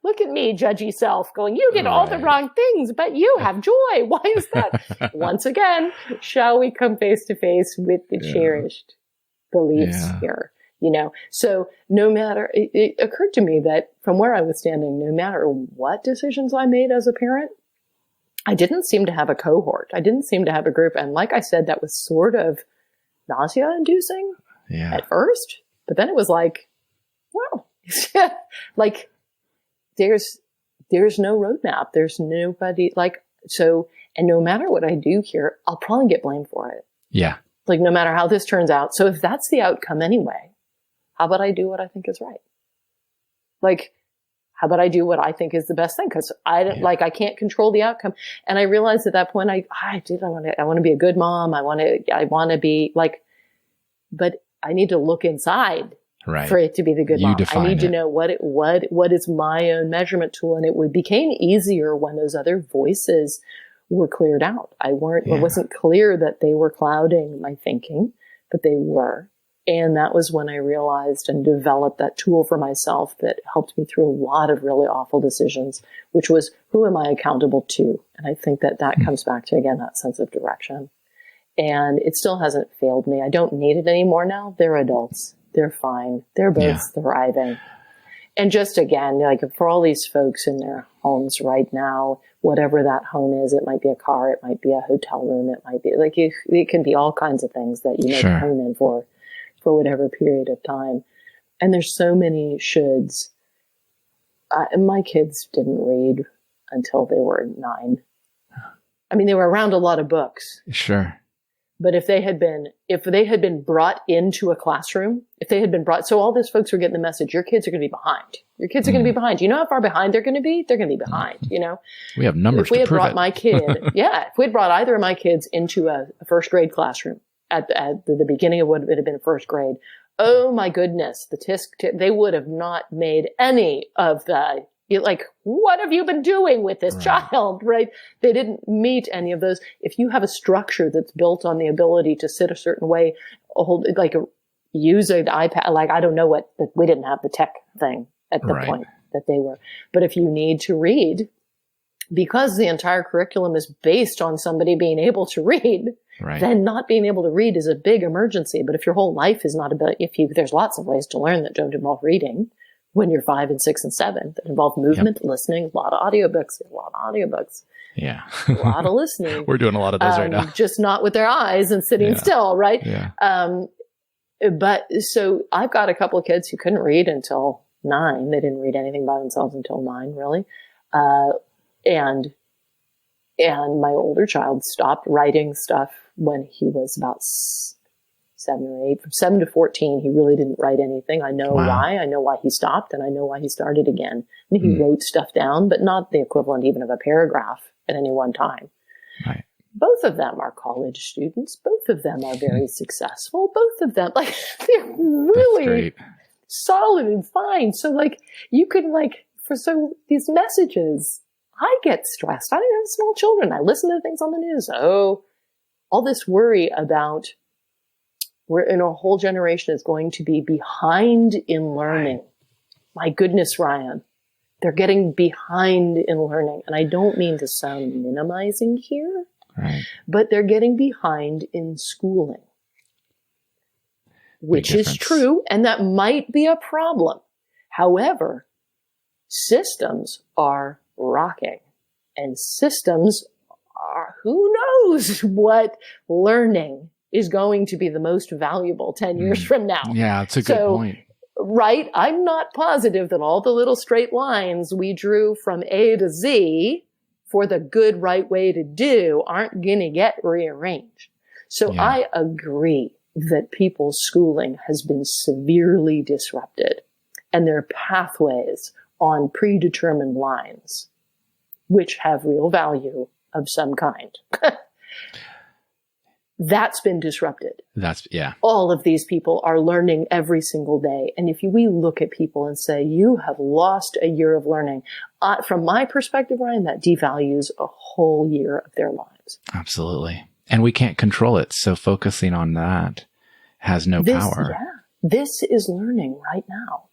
look at me, judgy self, going, you did all the wrong things, but you have joy. Why is that? Once again, shall we come face to face with the cherished beliefs here? So no matter, it occurred to me that from where I was standing, no matter what decisions I made as a parent, I didn't seem to have a cohort. I didn't seem to have a group. And like I said, that was sort of nausea inducing at first. But then it was like, wow, like there's no roadmap. There's nobody and no matter what I do here, I'll probably get blamed for it. Yeah. Like no matter how this turns out. So if that's the outcome anyway, how about I do what I think is right? Like, how about I do what I think is the best thing? Cause I can't control the outcome. And I realized at that point, I want to be a good mom. I want to be like, but I need to look inside for it to be the good mom. I need to know what is my own measurement tool. And it became easier when those other voices were cleared out. It wasn't clear that they were clouding my thinking, but they were. And that was when I realized and developed that tool for myself that helped me through a lot of really awful decisions, which was, who am I accountable to? And I think that comes back to, again, that sense of direction. And it still hasn't failed me. I don't need it anymore now. They're adults. They're fine. They're both thriving. And just again, like for all these folks in their homes right now, whatever that home is, it might be a car, it might be a hotel room, it might be like, it can be all kinds of things that you make a home in for whatever period of time. And there's so many shoulds. My kids didn't read until they were 9. I mean, they were around a lot of books. Sure. But if they had been brought into a classroom, so all these folks were getting the message, your kids are going to be behind. Your kids are going to be behind. You know how far behind they're going to be? They're going to be behind, you know? We have numbers to prove it. If we had brought my kid, if we had brought either of my kids into a first grade classroom at the beginning of what would have been first grade, oh my goodness, they would have not made any of the, like, what have you been doing with this child, right? They didn't meet any of those. If you have a structure that's built on the ability to sit a certain way, use an iPad, like, I don't know we didn't have the tech thing at the point that they were. But if you need to read, because the entire curriculum is based on somebody being able to read, then not being able to read is a big emergency. But if your whole life is not about, there's lots of ways to learn that don't involve reading when you're 5 and 6 and 7 that involve movement, listening, a lot of audiobooks. Yeah. A lot of listening. We're doing a lot of those right now. Just not with their eyes and sitting still, right? Yeah. But so I've got a couple of kids who couldn't read until 9. They didn't read anything by themselves until 9, really. And my older child stopped writing stuff when he was about 7 or 8. From 7 to 14, he really didn't write anything. I know why. I know why he stopped, and I know why he started again. And he wrote stuff down, but not the equivalent even of a paragraph at any one time. Right. Both of them are college students. Both of them are very successful. Both of them, they're really solid and fine. So, you could, these messages, I get stressed. I don't have small children. I listen to things on the news. Oh, all this worry about a whole generation is going to be behind in learning. My goodness, Ryan, they're getting behind in learning. And I don't mean to sound minimizing here, but they're getting behind in schooling, which is true. And that might be a problem. However, systems are rocking, and systems are, who knows what learning is going to be the most valuable 10 years from now. Yeah, that's a good point. Right? I'm not positive that all the little straight lines we drew from A to Z for the good, right way to do aren't going to get rearranged. So I agree that people's schooling has been severely disrupted, and their pathways on predetermined lines, which have real value of some kind. That's been disrupted. All of these people are learning every single day. And if we look at people and say, you have lost a year of learning, from my perspective, Ryan, that devalues a whole year of their lives. Absolutely. And we can't control it. So focusing on that has no power. This is learning right now.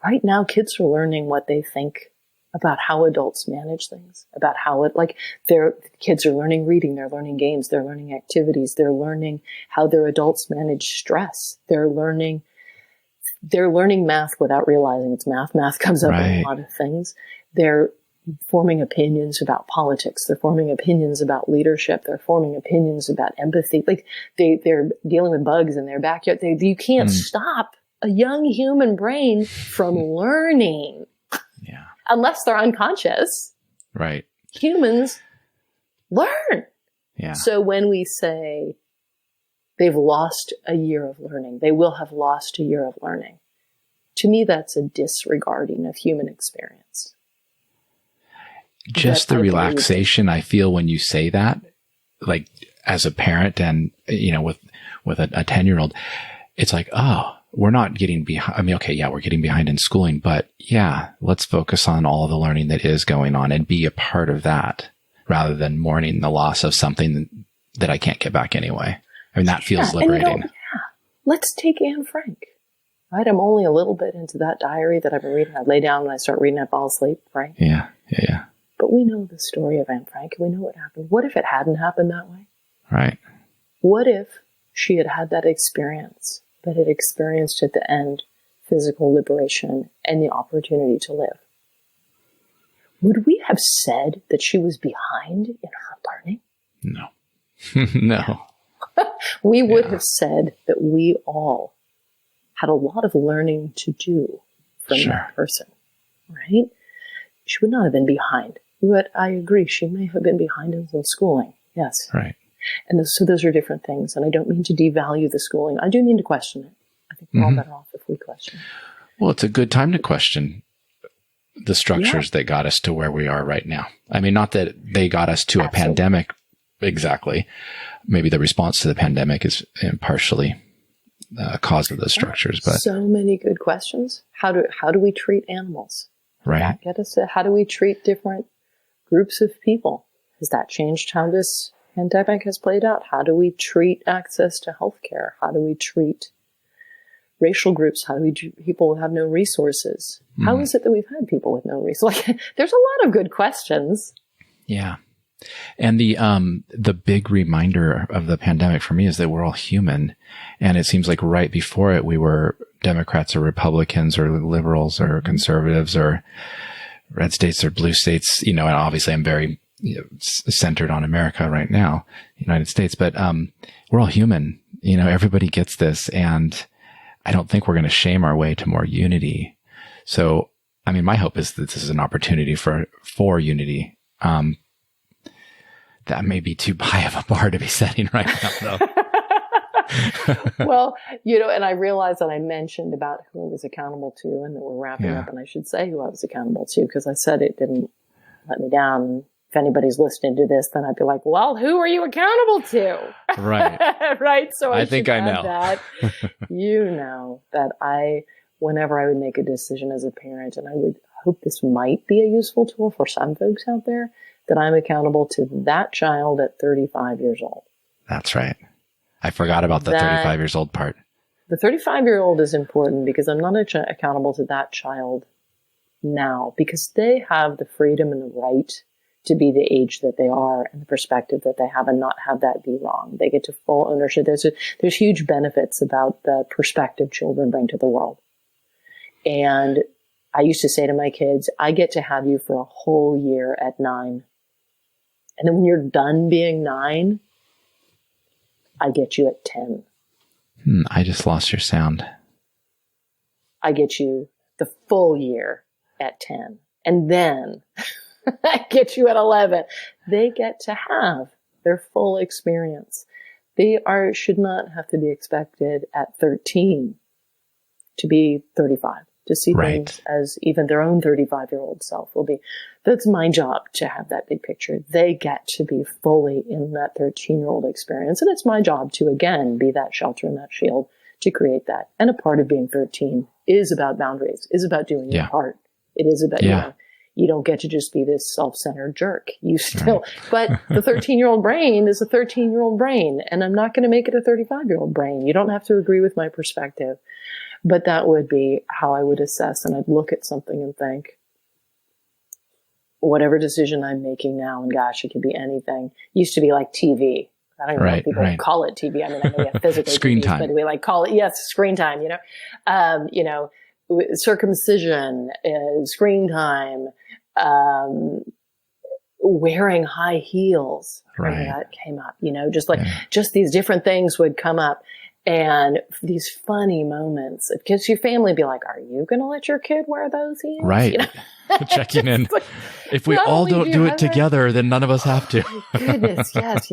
Right now, kids are learning what they think about how adults manage things, about how their kids are learning reading, they're learning games, they're learning activities, they're learning how their adults manage stress. They're learning math without realizing it's math. Math comes up in a lot of things. They're forming opinions about politics. They're forming opinions about leadership. They're forming opinions about empathy. They're dealing with bugs in their backyard. You can't stop a young human brain from learning. Unless they're unconscious. Right. Humans learn. Yeah. So when we say they've lost a year of learning, they will have lost a year of learning. To me, that's a disregarding of human experience. Just the relaxation I feel when you say that, as a parent and, with a 10-year-old, it's like, oh, we're not getting behind. I mean, okay, we're getting behind in schooling, but let's focus on all the learning that is going on and be a part of that. rather than mourning the loss of something that I can't get back anyway. I mean, that feels liberating. Let's take Anne Frank. Right? I'm only a little bit into that diary that I've been reading. I lay down and I start reading, I fall asleep, right? Yeah. But we know the story of Anne Frank. We know what happened. What if it hadn't happened that way? Right. What if she had had that experience, but had experienced at the end physical liberation and the opportunity to live? Would we have said that she was behind in her learning? No. No. We would have said that we all had a lot of learning to do from that person, right? She would not have been behind. But I agree, she may have been behind in some schooling. Yes. Right. And so those are different things. And I don't mean to devalue the schooling. I do mean to question it. I think we're all better off if we question it. Well, it's a good time to question the structures that got us to where we are right now. I mean, not that they got us to a pandemic exactly. Maybe the response to the pandemic is partially a cause of those structures. But so many good questions. How do we treat animals? Right. That get us to how do we treat different groups of people? Has that changed how this pandemic has played out? How do we treat access to healthcare? How do we treat racial groups? How do we treat people who have no resources? How is it that we've had people with no resources? Like, there's a lot of good questions. Yeah. And the big reminder of the pandemic for me is that we're all human. And it seems like right before it, we were Democrats or Republicans or liberals or conservatives or red states or blue states, and obviously I'm very centered on America right now, United States, but we're all human. Everybody gets this. And I don't think we're going to shame our way to more unity. So, I mean, my hope is that this is an opportunity for unity. That may be too high of a bar to be setting right now, though. Well, and I realized that I mentioned about who I was accountable to and that we're wrapping up, and I should say who I was accountable to because I said it didn't let me down. If anybody's listening to this, then I'd be like, well, who are you accountable to? Right. Right. So I think I know that. That whenever I would make a decision as a parent, and I would hope this might be a useful tool for some folks out there, that I'm accountable to that child at 35 years old. That's right. I forgot about the 35 years old part. The 35-year-old is important because I'm not accountable to that child now because they have the freedom and the right to be the age that they are and the perspective that they have and not have that be wrong. They get to full ownership. There's huge benefits about the perspective children bring to the world. And I used to say to my kids, I get to have you for a whole year at 9. And then when you're done being 9, I get you at 10. I just lost your sound. I get you the full year at 10. And then I get you at 11. They get to have their full experience. They should not have to be expected at 13 to be 35. To see things as even their own 35-year-old self will be. That's my job to have that big picture. They get to be fully in that 13-year-old experience. And it's my job to, again, be that shelter and that shield to create that. And a part of being 13 is about boundaries, is about doing your part. It is about, you don't get to just be this self-centered jerk. You still, but the 13-year-old brain is a 13-year-old brain. And I'm not going to make it a 35-year-old brain. You don't have to agree with my perspective. But that would be how I would assess, and I'd look at something and think, whatever decision I'm making now, and gosh, it could be anything. It used to be like TV. I don't know if people call it TV. I mean, I know we have physical screen TVs, time, but we call it, screen time, circumcision, screen time, wearing high heels. That came up, just these different things would come up. And these funny moments, because your family would be like, are you going to let your kid wear those heels? Right. Checking in. If we all don't do it together, then none of us have to. Oh, my goodness, yes.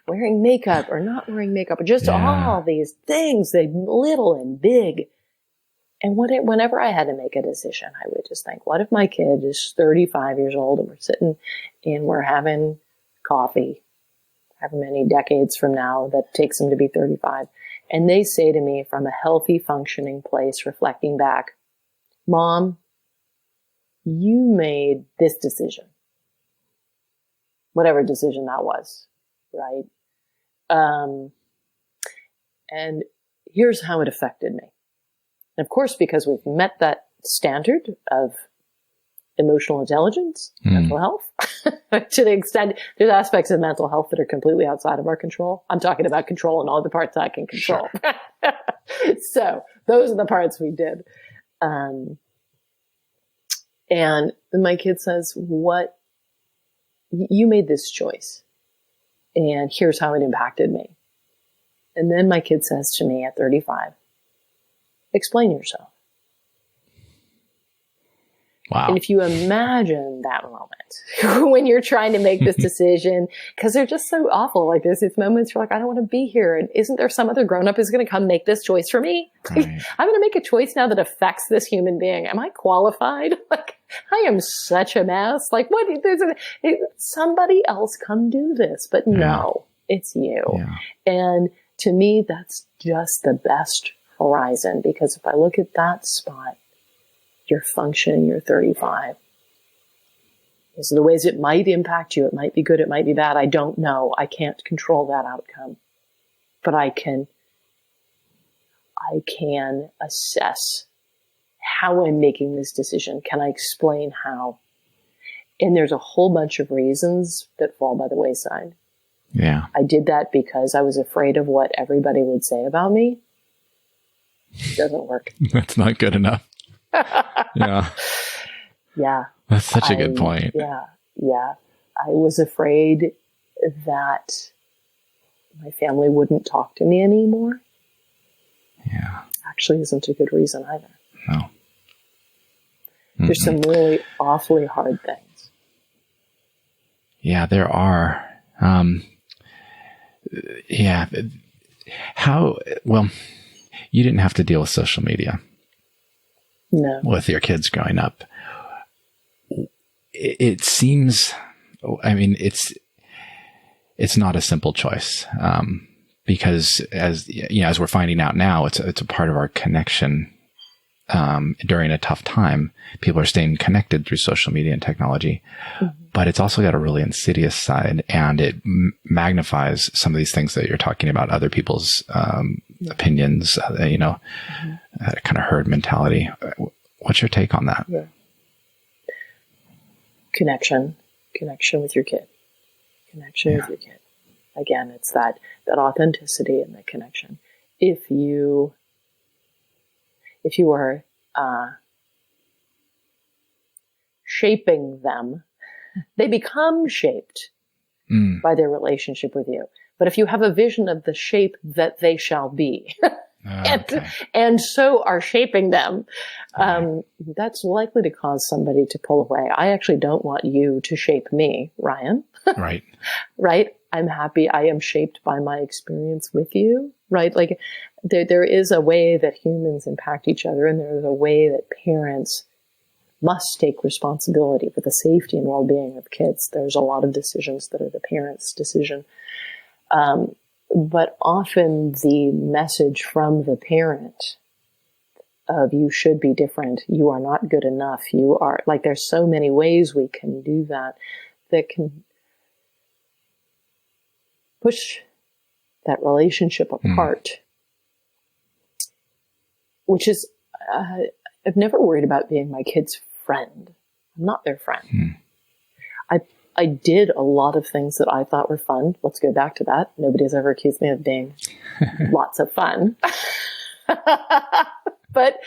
Wearing makeup or not wearing makeup, or just all these things, they little and big. And whenever I had to make a decision, I would just think, what if my kid is 35 years old and we're sitting and we're having coffee, however many decades from now that takes them to be 35. And they say to me from a healthy, functioning place, reflecting back, Mom, you made this decision. whatever decision that was, right? And here's how it affected me. And of course, because we've met that standard of emotional intelligence, mental health, to the extent there's aspects of mental health that are completely outside of our control. I'm talking about control and all the parts I can control. Sure. So those are the parts we did. And then my kid says, you made this choice and here's how it impacted me. And then my kid says to me at 35, explain yourself. Wow. And if you imagine that moment when you're trying to make this decision, because they're just so awful. Like there's these moments you're like, I don't want to be here. And isn't there some other grown up who's going to come make this choice for me? Right. I'm going to make a choice now that affects this human being. Am I qualified? Like I am such a mess. Like what? Somebody else come do this, but no, it's you. Yeah. And to me, that's just the best horizon, because if I look at that spot, you're functioning, you're 35. These are the ways it might impact you. It might be good, it might be bad. I don't know. I can't control that outcome. But I can assess how I'm making this decision. Can I explain how? And there's a whole bunch of reasons that fall by the wayside. Yeah. I did that because I was afraid of what everybody would say about me. It doesn't work. That's not good enough. Yeah. Yeah. That's such a good point. Yeah. Yeah. I was afraid that my family wouldn't talk to me anymore. Yeah. Actually isn't a good reason either. No. Mm-mm. There's some really awfully hard things. Yeah, there are. Yeah. Well, you didn't have to deal with social media. No. With your kids growing up. It seems, I mean, it's not a simple choice. Because as we're finding out now, it's a part of our connection. During a tough time, people are staying connected through social media and technology, but it's also got a really insidious side, and it magnifies some of these things that you're talking about, other people's opinions, kind of herd mentality. What's your take on that? Yeah. Connection with your kid, with your kid. Again, it's that authenticity and the connection. If you are shaping them, they become shaped by their relationship with you. But if you have a vision of the shape that they shall be, and so are shaping them, that's likely to cause somebody to pull away. I actually don't want you to shape me, Ryan. Right. Right? I'm happy I am shaped by my experience with you, right? Like there is a way that humans impact each other, and there's a way that parents must take responsibility for the safety and well-being of kids. There's a lot of decisions that are the parents' decision. But often the message from the parent of you should be different, you are not good enough, you are, like there's so many ways we can do that can push that relationship apart, which is, I've never worried about being my kid's friend. I'm not their friend. I did a lot of things that I thought were fun. Let's go back to that. Nobody has ever accused me of being lots of fun. But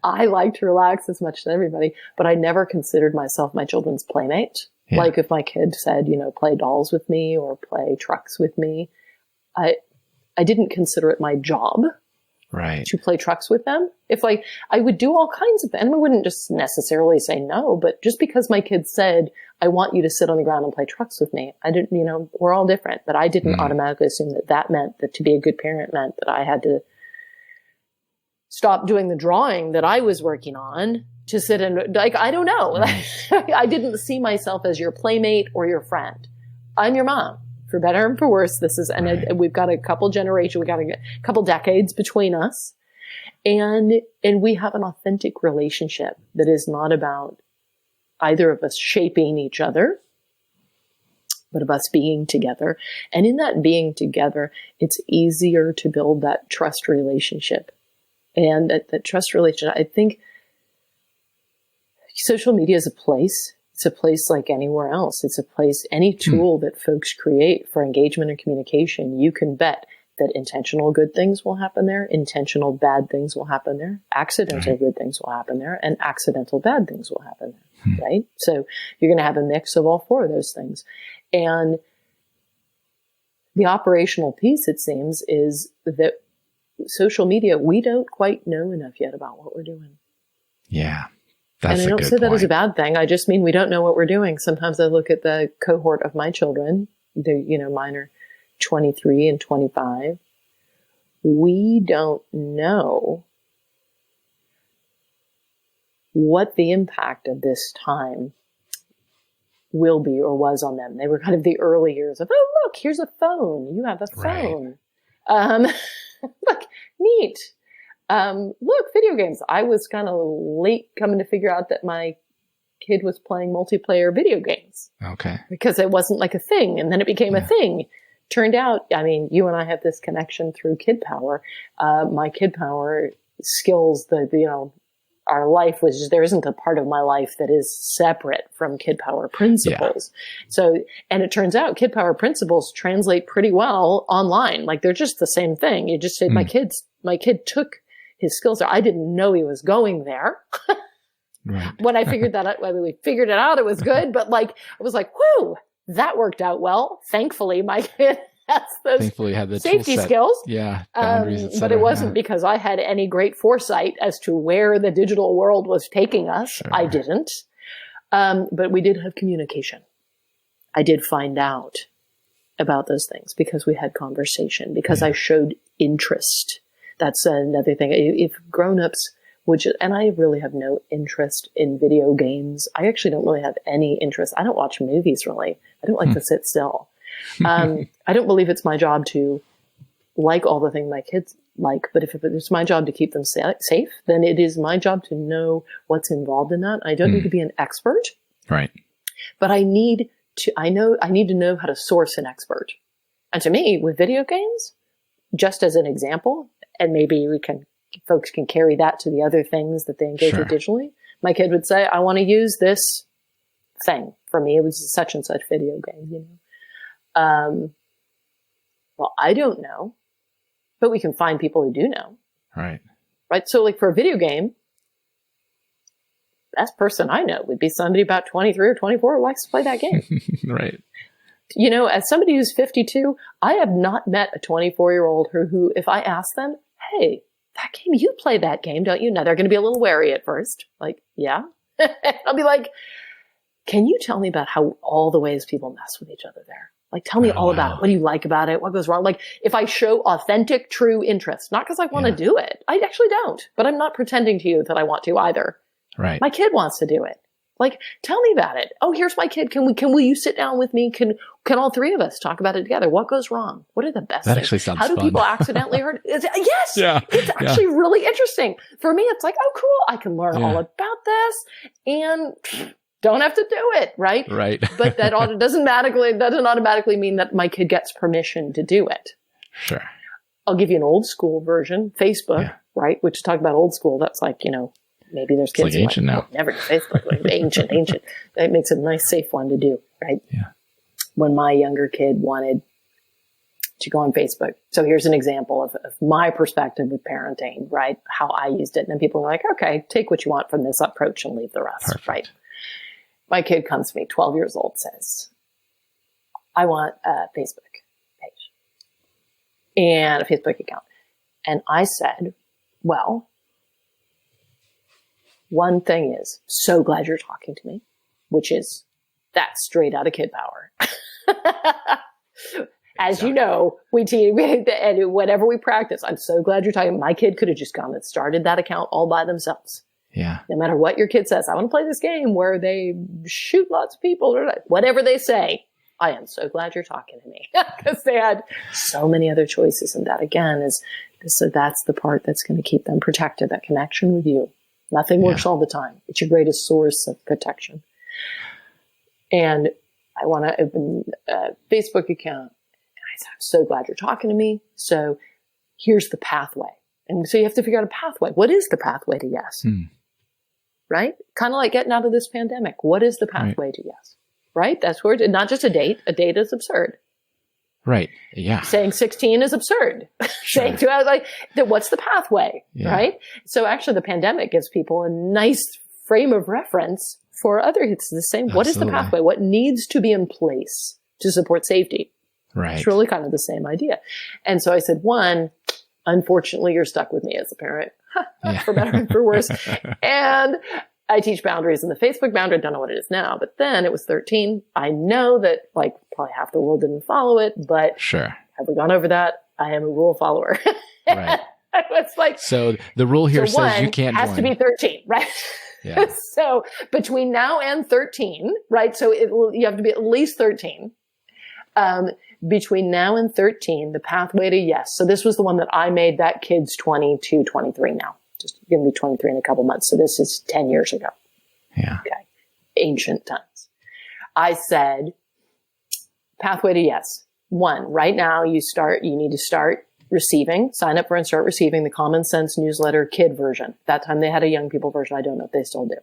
I like to relax as much as everybody, but I never considered myself my children's playmate. Yeah. Like if my kid said, play dolls with me or play trucks with me, I didn't consider it my job. Right. To play trucks with them. If I would do all kinds of things, and I wouldn't just necessarily say no, but just because my kid said, I want you to sit on the ground and play trucks with me, I didn't, we're all different, but I didn't automatically assume that meant that to be a good parent meant that I had to stop doing the drawing that I was working on to sit and I don't know. Right. I didn't see myself as your playmate or your friend. I'm your mom. For better and for worse, this is, and we've got a couple generations, we got a couple decades between us, and we have an authentic relationship that is not about either of us shaping each other, but of us being together. And in that being together, it's easier to build that trust relationship. And that trust relationship, I think social media is a place. It's a place like anywhere else. It's a place, any tool that folks create for engagement and communication, you can bet that intentional good things will happen there, intentional bad things will happen there, accidental good things will happen there, and accidental bad things will happen there, right? So you're going to have a mix of all four of those things. And the operational piece, it seems, is that social media, we don't quite know enough yet about what we're doing. Yeah. That's and I don't say that point. as a bad thing. I just mean we don't know what we're doing. Sometimes I look at the cohort of my children. Mine are 23 and 25. We don't know what the impact of this time will be or was on them. They were kind of the early years of, oh, look, here's a phone. You have a phone. Right. Look, neat. Look, video games. I was kind of late coming to figure out that my kid was playing multiplayer video games. Okay. Because it wasn't like a thing. And then it became a thing. Turned out, I mean, you and I have this connection through Kidpower. My Kidpower skills, our life was, there isn't a part of my life that is separate from Kidpower principles. Yeah. So, and it turns out Kidpower principles translate pretty well online. Like they're just the same thing. You just say, my kid took his skills there. I didn't know he was going there. Right. When I figured that out, when we figured it out, it was good. But I was like, whew, that worked out well. Thankfully, my kid has those had the safety skills. Yeah. Boundaries, but it wasn't because I had any great foresight as to where the digital world was taking us. Sure. I didn't. But we did have communication. I did find out about those things because we had conversation, because I showed interest. That's another thing. If grown-ups and I really have no interest in video games. I actually don't really have any interest. I don't watch movies, really. I don't like to sit still. I don't believe it's my job to like all the things my kids like, but if it's my job to keep them safe, then it is my job to know what's involved in that. I don't need to be an expert. Right. But I need to know how to source an expert. And to me, with video games, just as an example, and maybe folks can carry that to the other things that they engage with digitally. My kid would say, I want to use this thing. For me, it was such and such video game, Well, I don't know, but we can find people who do know. Right. Right. So for a video game, best person I know would be somebody about 23 or 24 who likes to play that game. Right. As somebody who's 52, I have not met a 24-year-old who, if I ask them, hey, that game, you play that game, don't you? Now they're going to be a little wary at first. Like, yeah. I'll be like, can you tell me about how all the ways people mess with each other there? Like, tell me all about it. What do you like about it? What goes wrong? Like, if I show authentic, true interest, not because I want to do it. I actually don't, but I'm not pretending to you that I want to either. Right. My kid wants to do it. Like, tell me about it. Oh, here's my kid. Will you sit down with me? Can all three of us talk about it together? What goes wrong? What are the best things? Actually sounds fun. How do people accidentally hurt? Yes. Yeah. It's actually really interesting. For me, it's like, oh, cool. I can learn all about this and don't have to do it. Right. Right. But that doesn't automatically mean that my kid gets permission to do it. Sure. I'll give you an old school version, Facebook, right? Which talk about old school. That's like, maybe there's kids like ancient now. Never do Facebook. Like ancient. That makes it a nice, safe one to do, right? Yeah. When my younger kid wanted to go on Facebook. So here's an example of my perspective with parenting, right? How I used it. And then people are like, okay, take what you want from this approach and leave the rest, Perfect. Right? My kid comes to me, 12 years old, says, I want a Facebook page and a Facebook account. And I said, well, one thing is, so glad you're talking to me, which is that's straight out of Kidpower. As you know, we teach, and whatever we practice, I'm so glad you're talking. My kid could have just gone and started that account all by themselves. Yeah. No matter what your kid says, I want to play this game where they shoot lots of people or whatever they say. I am so glad you're talking to me because they had so many other choices. And that again so that's the part that's going to keep them protected, that connection with you. Nothing works all the time. It's your greatest source of protection. And I want to open a Facebook account. And I said, I'm so glad you're talking to me. So here's the pathway. And so you have to figure out a pathway. What is the pathway to yes? Right? Kind of like getting out of this pandemic. What is the pathway to yes? Right? That's where it's not just a date. A date is absurd. Right. Yeah. Saying 16 is absurd. Saying 2 hours, what's the pathway? Yeah. Right? So actually the pandemic gives people a nice frame of reference for other. It's the same. Absolutely. What is the pathway? What needs to be in place to support safety? Right. It's really kind of the same idea. And so I said, one, unfortunately, you're stuck with me as a parent, for better and for worse. And I teach boundaries in the Facebook boundary. I don't know what it is now, but then it was 13. I know that probably half the world didn't follow it, but have we gone over that? I am a rule follower. Right. It's so the rule here says you can't has join. To be 13, right? Yeah. So between now and 13, right? So you have to be at least 13. Between now and 13, the pathway to yes. So this was the one that I made. That kid's 22, 23 now. Just going to be 23 in a couple months. So this is 10 years ago. Yeah. Okay. Ancient times. I said, pathway to yes. One, right now you need to start receiving, sign up for and start receiving the Common Sense newsletter kid version. That time they had a young people version. I don't know if they still do.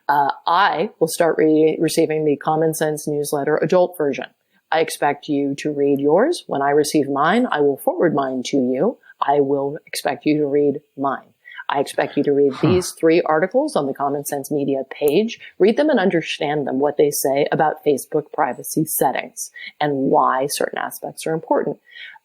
I will start receiving the Common Sense newsletter adult version. I expect you to read yours. When I receive mine, I will forward mine to you. I will expect you to read mine. I expect you to read these 3 articles on the Common Sense Media page, read them and understand them, what they say about Facebook privacy settings and why certain aspects are important.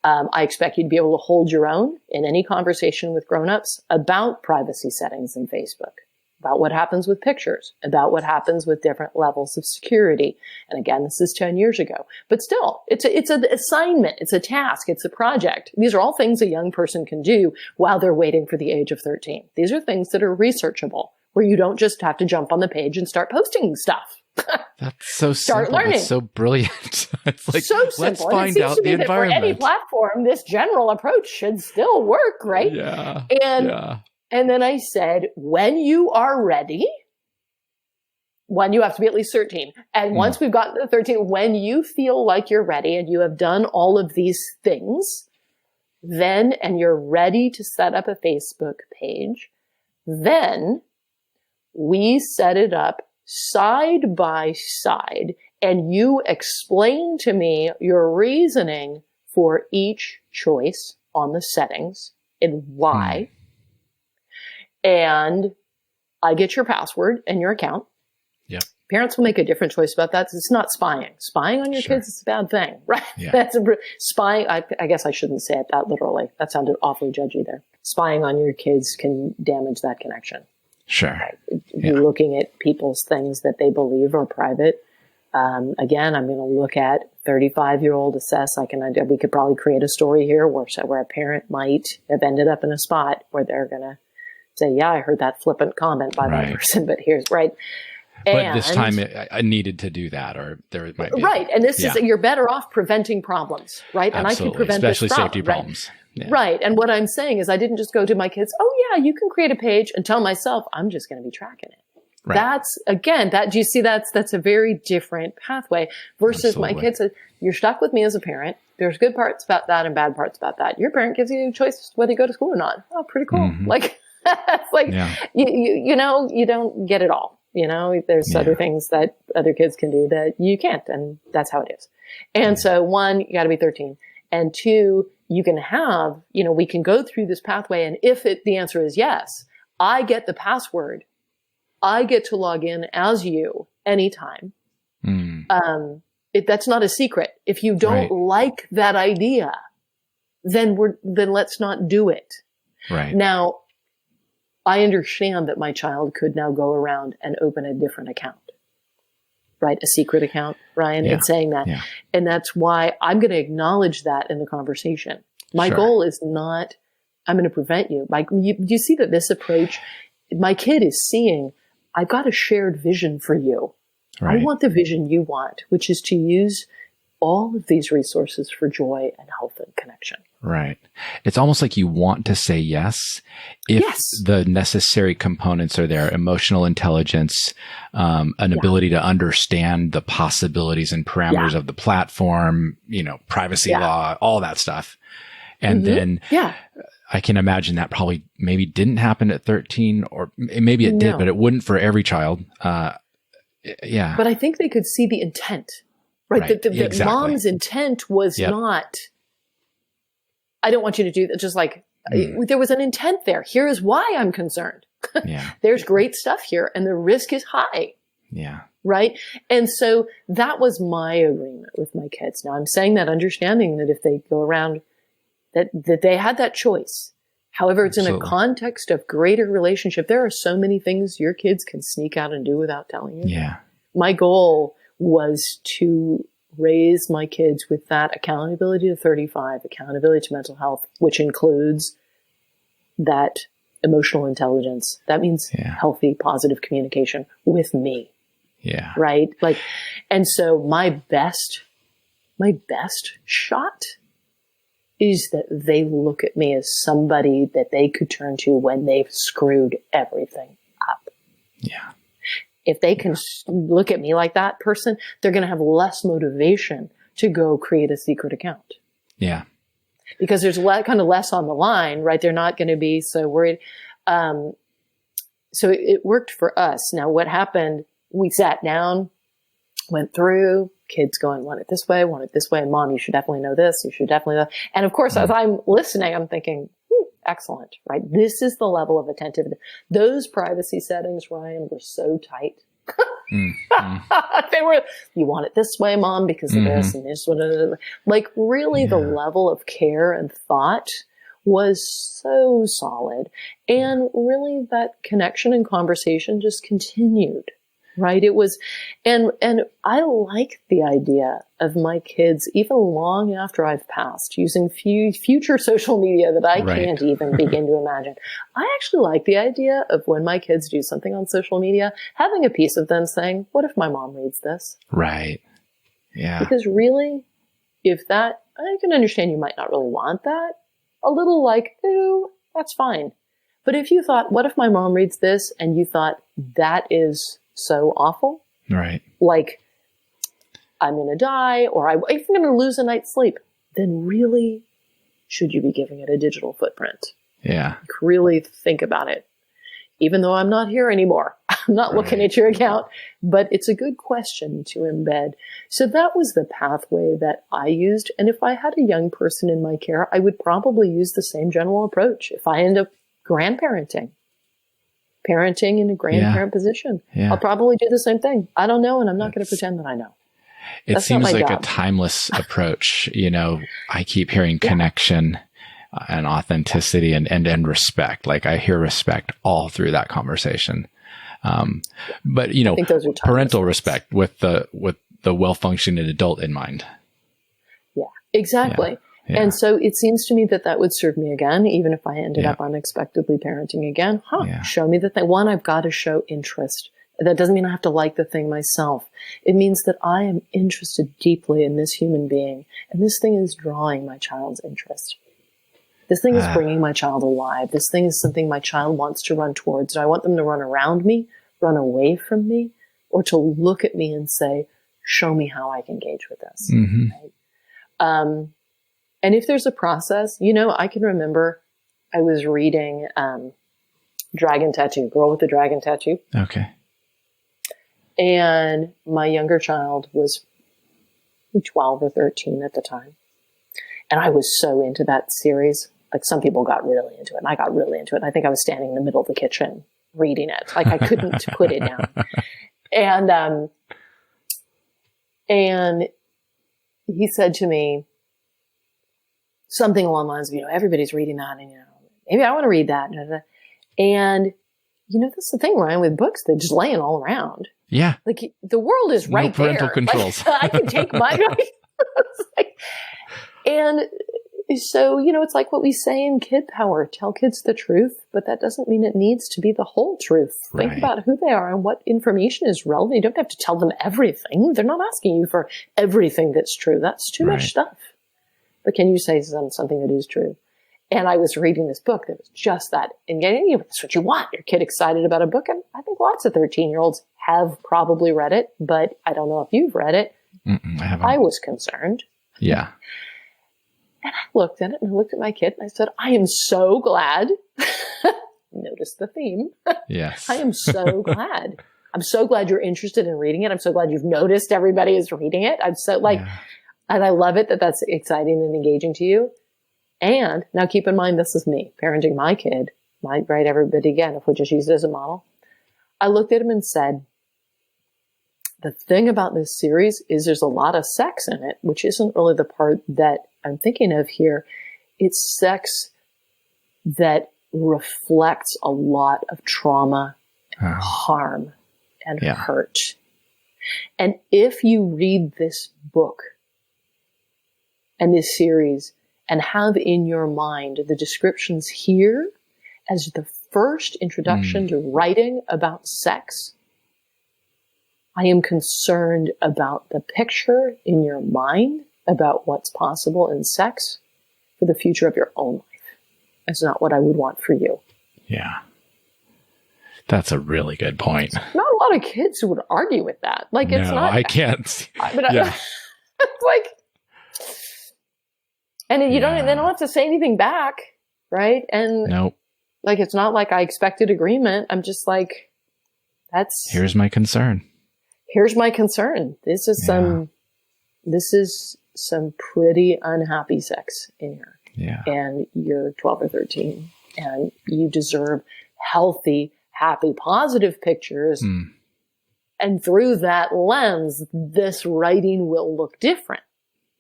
I expect you to be able to hold your own in any conversation with grown-ups about privacy settings in Facebook, about what happens with pictures, about what happens with different levels of security. And again, this is 10 years ago, but still, it's an assignment. It's a task. It's a project. These are all things a young person can do while they're waiting for the age of 13. These are things that are researchable, where you don't just have to jump on the page and start posting stuff. That's so Start simple. learning. That's so brilliant. It's like, so simple. Let's find out the environment. For any platform, this general approach should still work, right? Yeah. And then I said, when you are ready, when you have to be at least 13. And once we've gotten to 13, when you feel like you're ready and you have done all of these things, then, and you're ready to set up a Facebook page, then we set it up side by side and you explain to me your reasoning for each choice on the settings and why. And I get your password and your account. Yep. Parents will make a different choice about that. It's not spying. Spying on your kids is a bad thing, right? Yeah. That's spying. I guess I shouldn't say it that literally. That sounded awfully judgy there. Spying on your kids can damage that connection. Sure. Right? You're looking at people's things that they believe are private. Again, I'm going to look at 35-year-old assess. We could probably create a story here where a parent might have ended up in a spot where they're going to say, yeah, I heard that flippant comment by that person, but here's right. But this time I needed to do that, or there might be. Right. And this is, you're better off preventing problems, right? Absolutely. And I can prevent especially this problem, safety problems. Right? Yeah. Right. And what I'm saying is I didn't just go to my kids, oh yeah, you can create a page and tell myself I'm just going to be tracking it. Right. That's, again, do you see that's a very different pathway versus my kids said, you're stuck with me as a parent. There's good parts about that and bad parts about that. Your parent gives you a choice whether you go to school or not. Oh, pretty cool. Mm-hmm. It's like, you know, you don't get it all. You know, there's other things that other kids can do that you can't. And that's how it is. And so 1, you got to be 13. And 2, you can have, we can go through this pathway. And if the answer is yes, I get the password. I get to log in as you anytime. That's not a secret. If you don't like that idea, then let's not do it. Right. Now, I understand that my child could now go around and open a different account, right? A secret account, Ryan, and saying that. Yeah. And that's why I'm going to acknowledge that in the conversation. My goal is not, I'm going to prevent you. You see that this approach, my kid is seeing, I've got a shared vision for you. Right. I want the vision you want, which is to use all of these resources for joy and health and connection. Right. It's almost like you want to say yes if the necessary components are there: emotional intelligence, an ability to understand the possibilities and parameters of the platform, privacy law, all that stuff. And then I can imagine that probably maybe didn't happen at 13, or maybe it did, but it wouldn't for every child. But I think they could see the intent, right? That mom's intent was not, I don't want you to do that. Just like there was an intent there. Here is why I'm concerned. There's great stuff here and the risk is high. Yeah. Right. And so that was my agreement with my kids. Now I'm saying that understanding that if they go around, that they had that choice. However, it's in a context of greater relationship. There are so many things your kids can sneak out and do without telling you. Yeah. My goal was to raise my kids with that accountability to 35, accountability to mental health, which includes that emotional intelligence. That means healthy, positive communication with me. Yeah. Right. And so my best shot is that they look at me as somebody that they could turn to when they've screwed everything up. Yeah. If they can look at me like that person, they're going to have less motivation to go create a secret account. Yeah. Because there's kind of less on the line, right? They're not going to be so worried. So it worked for us. Now, what happened, we sat down, went through, kids going, want it this way, and Mom, you should definitely know this, you should definitely know. And of course, as I'm listening, I'm thinking, excellent, right? This is the level of attentiveness. Those privacy settings, Ryan, were so tight. They were, you want it this way, Mom, because of this and this. Like really the level of care and thought was so solid. And really that connection and conversation just continued. Right. It was, and I like the idea of my kids, even long after I've passed, using future social media that I can't even begin to imagine. I actually like the idea of when my kids do something on social media, having a piece of them saying, what if my mom reads this? Right. Yeah. Because really, if that, I can understand you might not really want that. A little like, ooh, that's fine. But if you thought, what if my mom reads this? And you thought that is so awful. Right. Like, I'm going to die, or I'm going to lose a night's sleep. Then really, should you be giving it a digital footprint? Yeah. Like, really think about it. Even though I'm not here anymore, I'm not looking at your account, but it's a good question to embed. So that was the pathway that I used. And if I had a young person in my care, I would probably use the same general approach. If I end up parenting in a grandparent position, I'll probably do the same thing. I don't know, and I'm not going to pretend that I know. It seems like a timeless approach. I keep hearing connection and authenticity and respect. Like I hear respect all through that conversation. But I think those are parental respect with the well-functioning adult in mind. Yeah, exactly. Yeah. Yeah. And so it seems to me that would serve me again, even if I ended up unexpectedly parenting again. Show me the thing. One, I've got to show interest. That doesn't mean I have to like the thing myself. It means that I am interested deeply in this human being. And this thing is drawing my child's interest. This thing is bringing my child alive. This thing is something my child wants to run towards. Do I want them to run around me, run away from me, or to look at me and say, show me how I can engage with this? Mm-hmm. Right? And if there's a process, I can remember I was reading Dragon Tattoo, Girl with the Dragon Tattoo. Okay. And my younger child was 12 or 13 at the time. And I was so into that series. Like some people got really into it, and I got really into it. I think I was standing in the middle of the kitchen reading it. Like I couldn't put it down. And he said to me, something along the lines of, everybody's reading that and, maybe I want to read that. And, that's the thing, Ryan, with books, they're just laying all around. Yeah. Like the world is right there. No parental controls. Like, I can take my, and So, it's like what we say in Kidpower, tell kids the truth, but that doesn't mean it needs to be the whole truth. Right. Think about who they are and what information is relevant. You don't have to tell them everything. They're not asking you for everything that's true. That's too much stuff. But can you say something that is true? And I was reading this book that was just that. And that's what you want. Your kid excited about a book. And I think lots of 13-year-olds have probably read it, but I don't know if you've read it. I haven't. I was concerned. Yeah. And I looked at it and I looked at my kid and I said, I am so glad. Notice the theme. Yes. I am so glad. I'm so glad you're interested in reading it. I'm so glad you've noticed everybody is reading it. I'm so and I love it that that's exciting and engaging to you. And now keep in mind, this is me parenting my kid, everybody again, if we just use it as a model. I looked at him and said, the thing about this series is there's a lot of sex in it, which isn't really the part that I'm thinking of here. It's sex that reflects a lot of trauma, harm, and hurt. And if you read this book and this series and have in your mind the descriptions here as the first introduction to writing about sex, I am concerned about the picture in your mind about what's possible in sex for the future of your own life. It's not what I would want for you. Yeah. That's a really good point. Not a lot of kids who would argue with that. Like, it's not. I can't. But it's like, and you they don't have to say anything back, right? And like, it's not like I expected agreement. I'm just like, here's my concern. This is some pretty unhappy sex in here. Yeah. And you're 12 or 13 and you deserve healthy, happy, positive pictures. And through that lens, this writing will look different.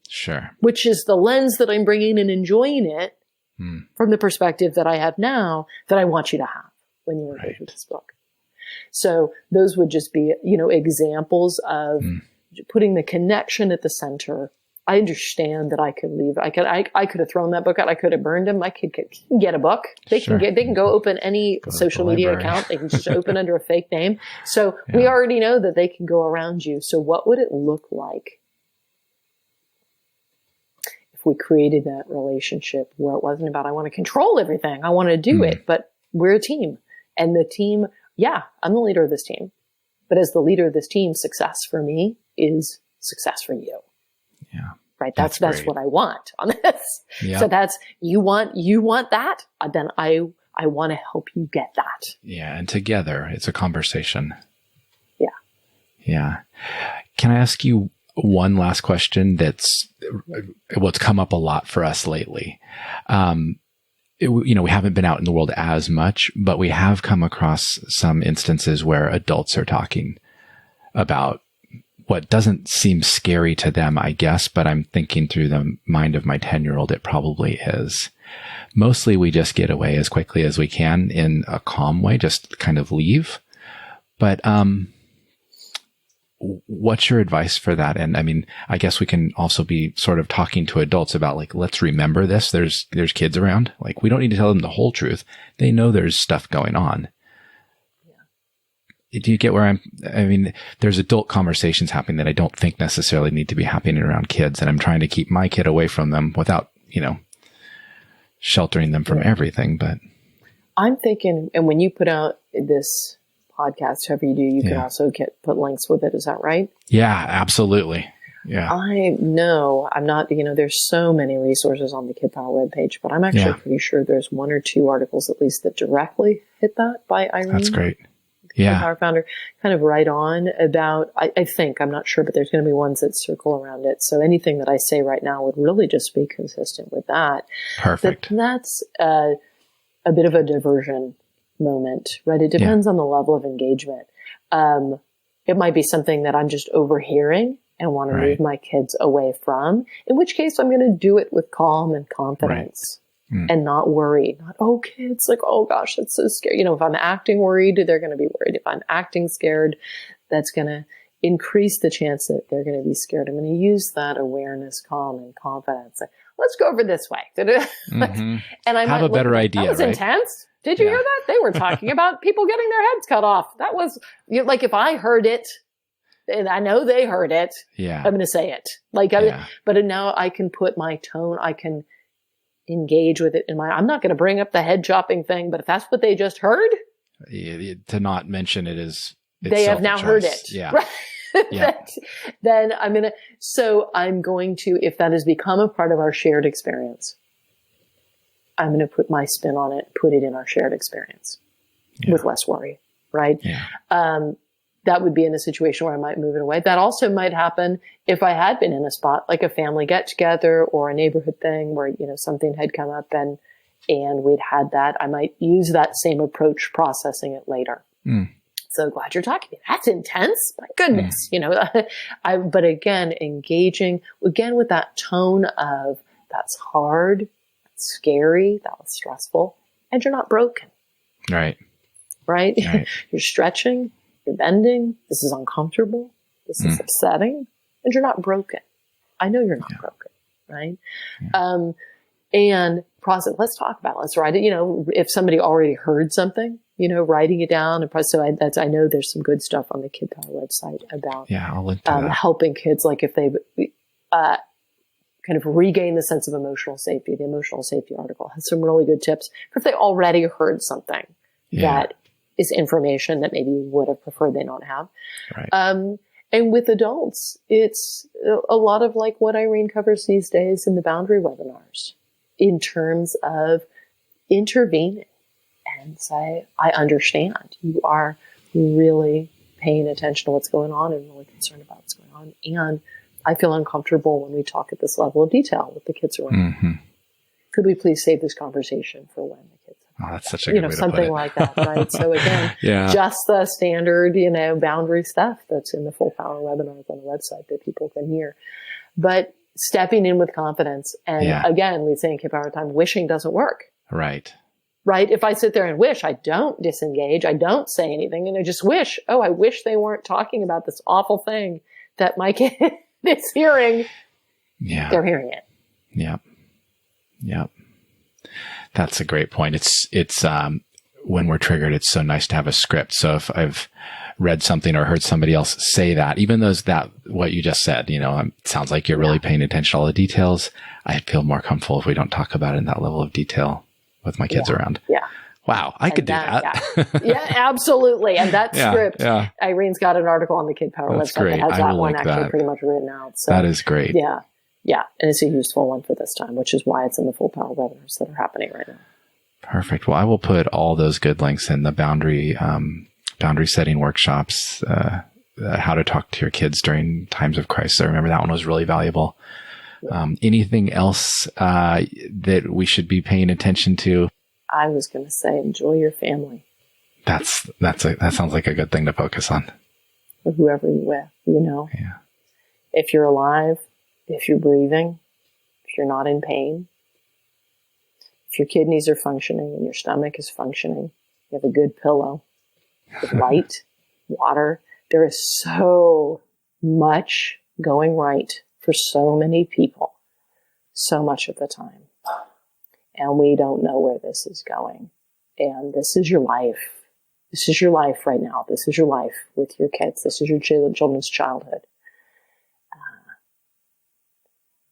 Sure. Which is the lens that I'm bringing and enjoying it from the perspective that I have now that I want you to have when you engage with this book. So those would just be, examples of putting the connection at the center. I understand that I could leave. I could have thrown that book out. I could have burned them. My kid can get a book. They can go open any social media account. They can just open under a fake name. So we already know that they can go around you. So what would it look like if we created that relationship where it wasn't about, I want to control everything. I want to do it, but we're a team. And the team, I'm the leader of this team. But as the leader of this team, success for me is success for you. Yeah. Right. That's what I want on this. Yep. So that's, you want that, then I want to help you get that. Yeah. And together it's a conversation. Yeah. Yeah. Can I ask you one last question? That's what's come up a lot for us lately. We haven't been out in the world as much, but we have come across some instances where adults are talking about what doesn't seem scary to them, I guess, but I'm thinking through the mind of my 10-year-old, it probably is. Mostly we just get away as quickly as we can in a calm way, just kind of leave. But what's your advice for that? And I mean, I guess we can also be sort of talking to adults about, like, let's remember this. There's kids around. Like, we don't need to tell them the whole truth. They know there's stuff going on. Do you get where I mean, there's adult conversations happening that I don't think necessarily need to be happening around kids. And I'm trying to keep my kid away from them without, sheltering them from everything. But I'm thinking, and when you put out this podcast, however you do, you can also put links with it. Is that right? Yeah, absolutely. Yeah. I know I'm not, there's so many resources on the Kidpower webpage, but I'm actually pretty sure there's one or two articles at least that directly hit that by Irene. That's great. Our founder, kind of right on about, I think, I'm not sure, but there's going to be ones that circle around it. So anything that I say right now would really just be consistent with that. Perfect. That's a bit of a diversion moment, right? It depends on the level of engagement. It might be something that I'm just overhearing and want to move my kids away from, in which case I'm going to do it with calm and confidence. And not worry, kids, like, oh gosh, that's so scary. If I'm acting worried, they're going to be worried. If I'm acting scared, that's going to increase the chance that they're going to be scared. I'm going to use that awareness, calm, and confidence. Like, let's go over this way. Mm-hmm. And I have a better idea. That was right? intense. Did you hear that? They were talking about people getting their heads cut off. That was like, if I heard it, and I know they heard it, I'm going to say it. Like, but now I can put my tone, I can engage with it I'm not going to bring up the head chopping thing, but if that's what they just heard, to not mention it is, they have now heard it. Yeah. Right? Then I'm going to, if that has become a part of our shared experience, I'm going to put my spin on it, put it in our shared experience with less worry. Right. Yeah. That would be in a situation where I might move it away. That also might happen if I had been in a spot like a family get together or a neighborhood thing where, something had come up and we'd had that. I might use that same approach processing it later. So glad you're talking to me. That's intense. My goodness. But again, engaging again with that tone of that's hard, that's scary, that was stressful, and you're not broken. Right? You're stretching. You're bending. This is uncomfortable. This is upsetting. And you're not broken. I know you're not broken. Right? Yeah. And process. Let's talk about it. Let's write it. If somebody already heard something, writing it down. And so I know there's some good stuff on the Kidpower website about I'll link to that. Helping kids, like if they kind of regain the sense of emotional safety. The emotional safety article has some really good tips for if they already heard something that is information that maybe you would have preferred they not have. Right. And with adults, it's a lot of like what Irene covers these days in the boundary webinars in terms of intervening and say, I understand. You are really paying attention to what's going on and really concerned about what's going on. And I feel uncomfortable when we talk at this level of detail with the kids around. Mm-hmm. Could we please save this conversation for when the kids have that's such a good way to something put it. like that, right? So again, just the standard, boundary stuff that's in the full power webinars on the website that people can hear. But stepping in with confidence. And again, we say in Kidpower time, wishing doesn't work. Right. If I sit there and wish, I don't disengage, I don't say anything, and I just wish, I wish they weren't talking about this awful thing that my kid is hearing. Yeah. They're hearing it. Yeah. Yeah. That's a great point. It's when we're triggered, it's so nice to have a script. So if I've read something or heard somebody else say that, even though what you just said, it sounds like you're really paying attention to all the details. I feel more comfortable if we don't talk about it in that level of detail with my kids around. Yeah. Wow. I could do that. Yeah, absolutely. And that script, Irene's got an article on the Kidpower website that has that one actually pretty much written out. So that is great. Yeah. Yeah. And it's a useful one for this time, which is why it's in the full power webinars that are happening right now. Perfect. Well, I will put all those good links in the boundary setting workshops, how to talk to your kids during times of crisis. I remember that one was really valuable. Anything else that we should be paying attention to? I was going to say, enjoy your family. That sounds like a good thing to focus on. Or whoever you're with, Yeah. If you're alive, if you're breathing, if you're not in pain, if your kidneys are functioning and your stomach is functioning, you have a good pillow with light, water. There is so much going right for so many people, so much of the time. And we don't know where this is going. And this is your life. This is your life right now. This is your life with your kids. This is your children's childhood.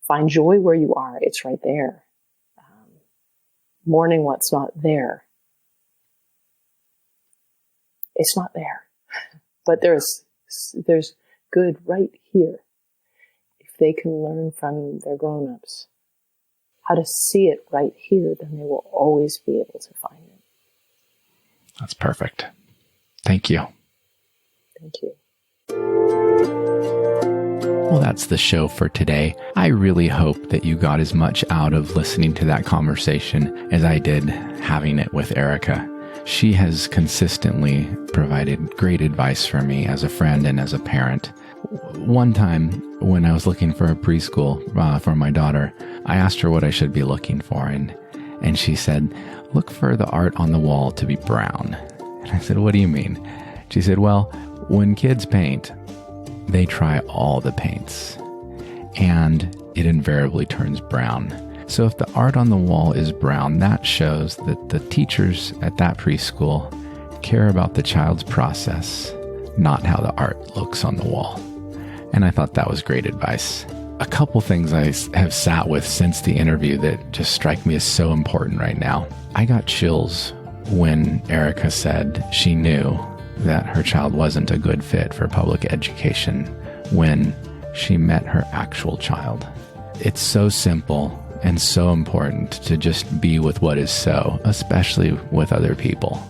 Find joy where you are. It's right there. Mourning what's not there. It's not there. But there's good right here. If they can learn from their grown-ups how to see it right here, then they will always be able to find it. That's perfect. Thank you. Thank you. Well, that's the show for today. I really hope that you got as much out of listening to that conversation as I did having it with Erika. She has consistently provided great advice for me as a friend and as a parent. One time when I was looking for a preschool for my daughter, I asked her what I should be looking for, and she said, look for the art on the wall to be brown. And I said, what do you mean? She said, well, when kids paint, they try all the paints, and it invariably turns brown. So if the art on the wall is brown, that shows that the teachers at that preschool care about the child's process, not how the art looks on the wall. And I thought that was great advice. A couple things I have sat with since the interview that just strike me as so important right now. I got chills when Erika said she knew that her child wasn't a good fit for public education when she met her actual child. It's so simple and so important to just be with what is so, especially with other people.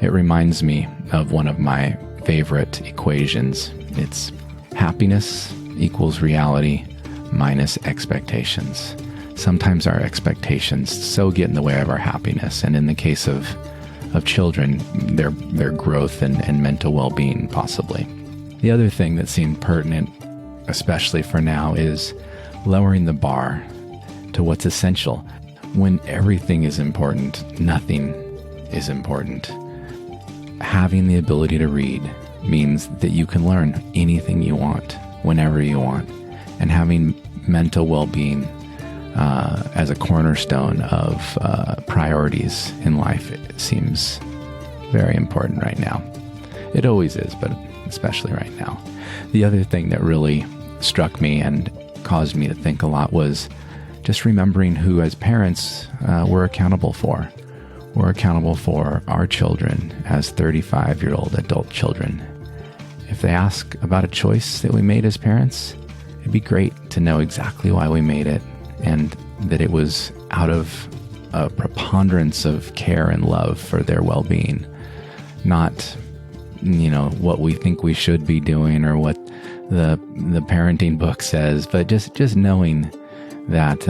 It reminds me of one of my favorite equations. It's happiness equals reality minus expectations. Sometimes our expectations so get in the way of our happiness, and in the case of children, their growth and mental well-being possibly. The other thing that seemed pertinent, especially for now, is lowering the bar to what's essential. When everything is important, nothing is important. Having the ability to read means that you can learn anything you want, whenever you want. And having mental well-being as a cornerstone of priorities in life, it seems very important right now. It always is, but especially right now. The other thing that really struck me and caused me to think a lot was just remembering who, as parents, we're accountable for. We're accountable for our children as 35-year-old adult children. If they ask about a choice that we made as parents, it'd be great to know exactly why we made it, and that it was out of a preponderance of care and love for their well-being, not, what we think we should be doing or what the parenting book says, but just knowing that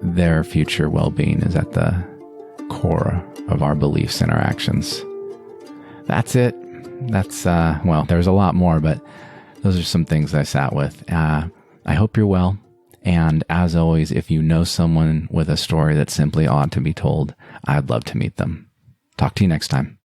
their future well-being is at the core of our beliefs and our actions. That's it. That's, there's a lot more, but those are some things I sat with. I hope you're well. And as always, if you know someone with a story that simply ought to be told, I'd love to meet them. Talk to you next time.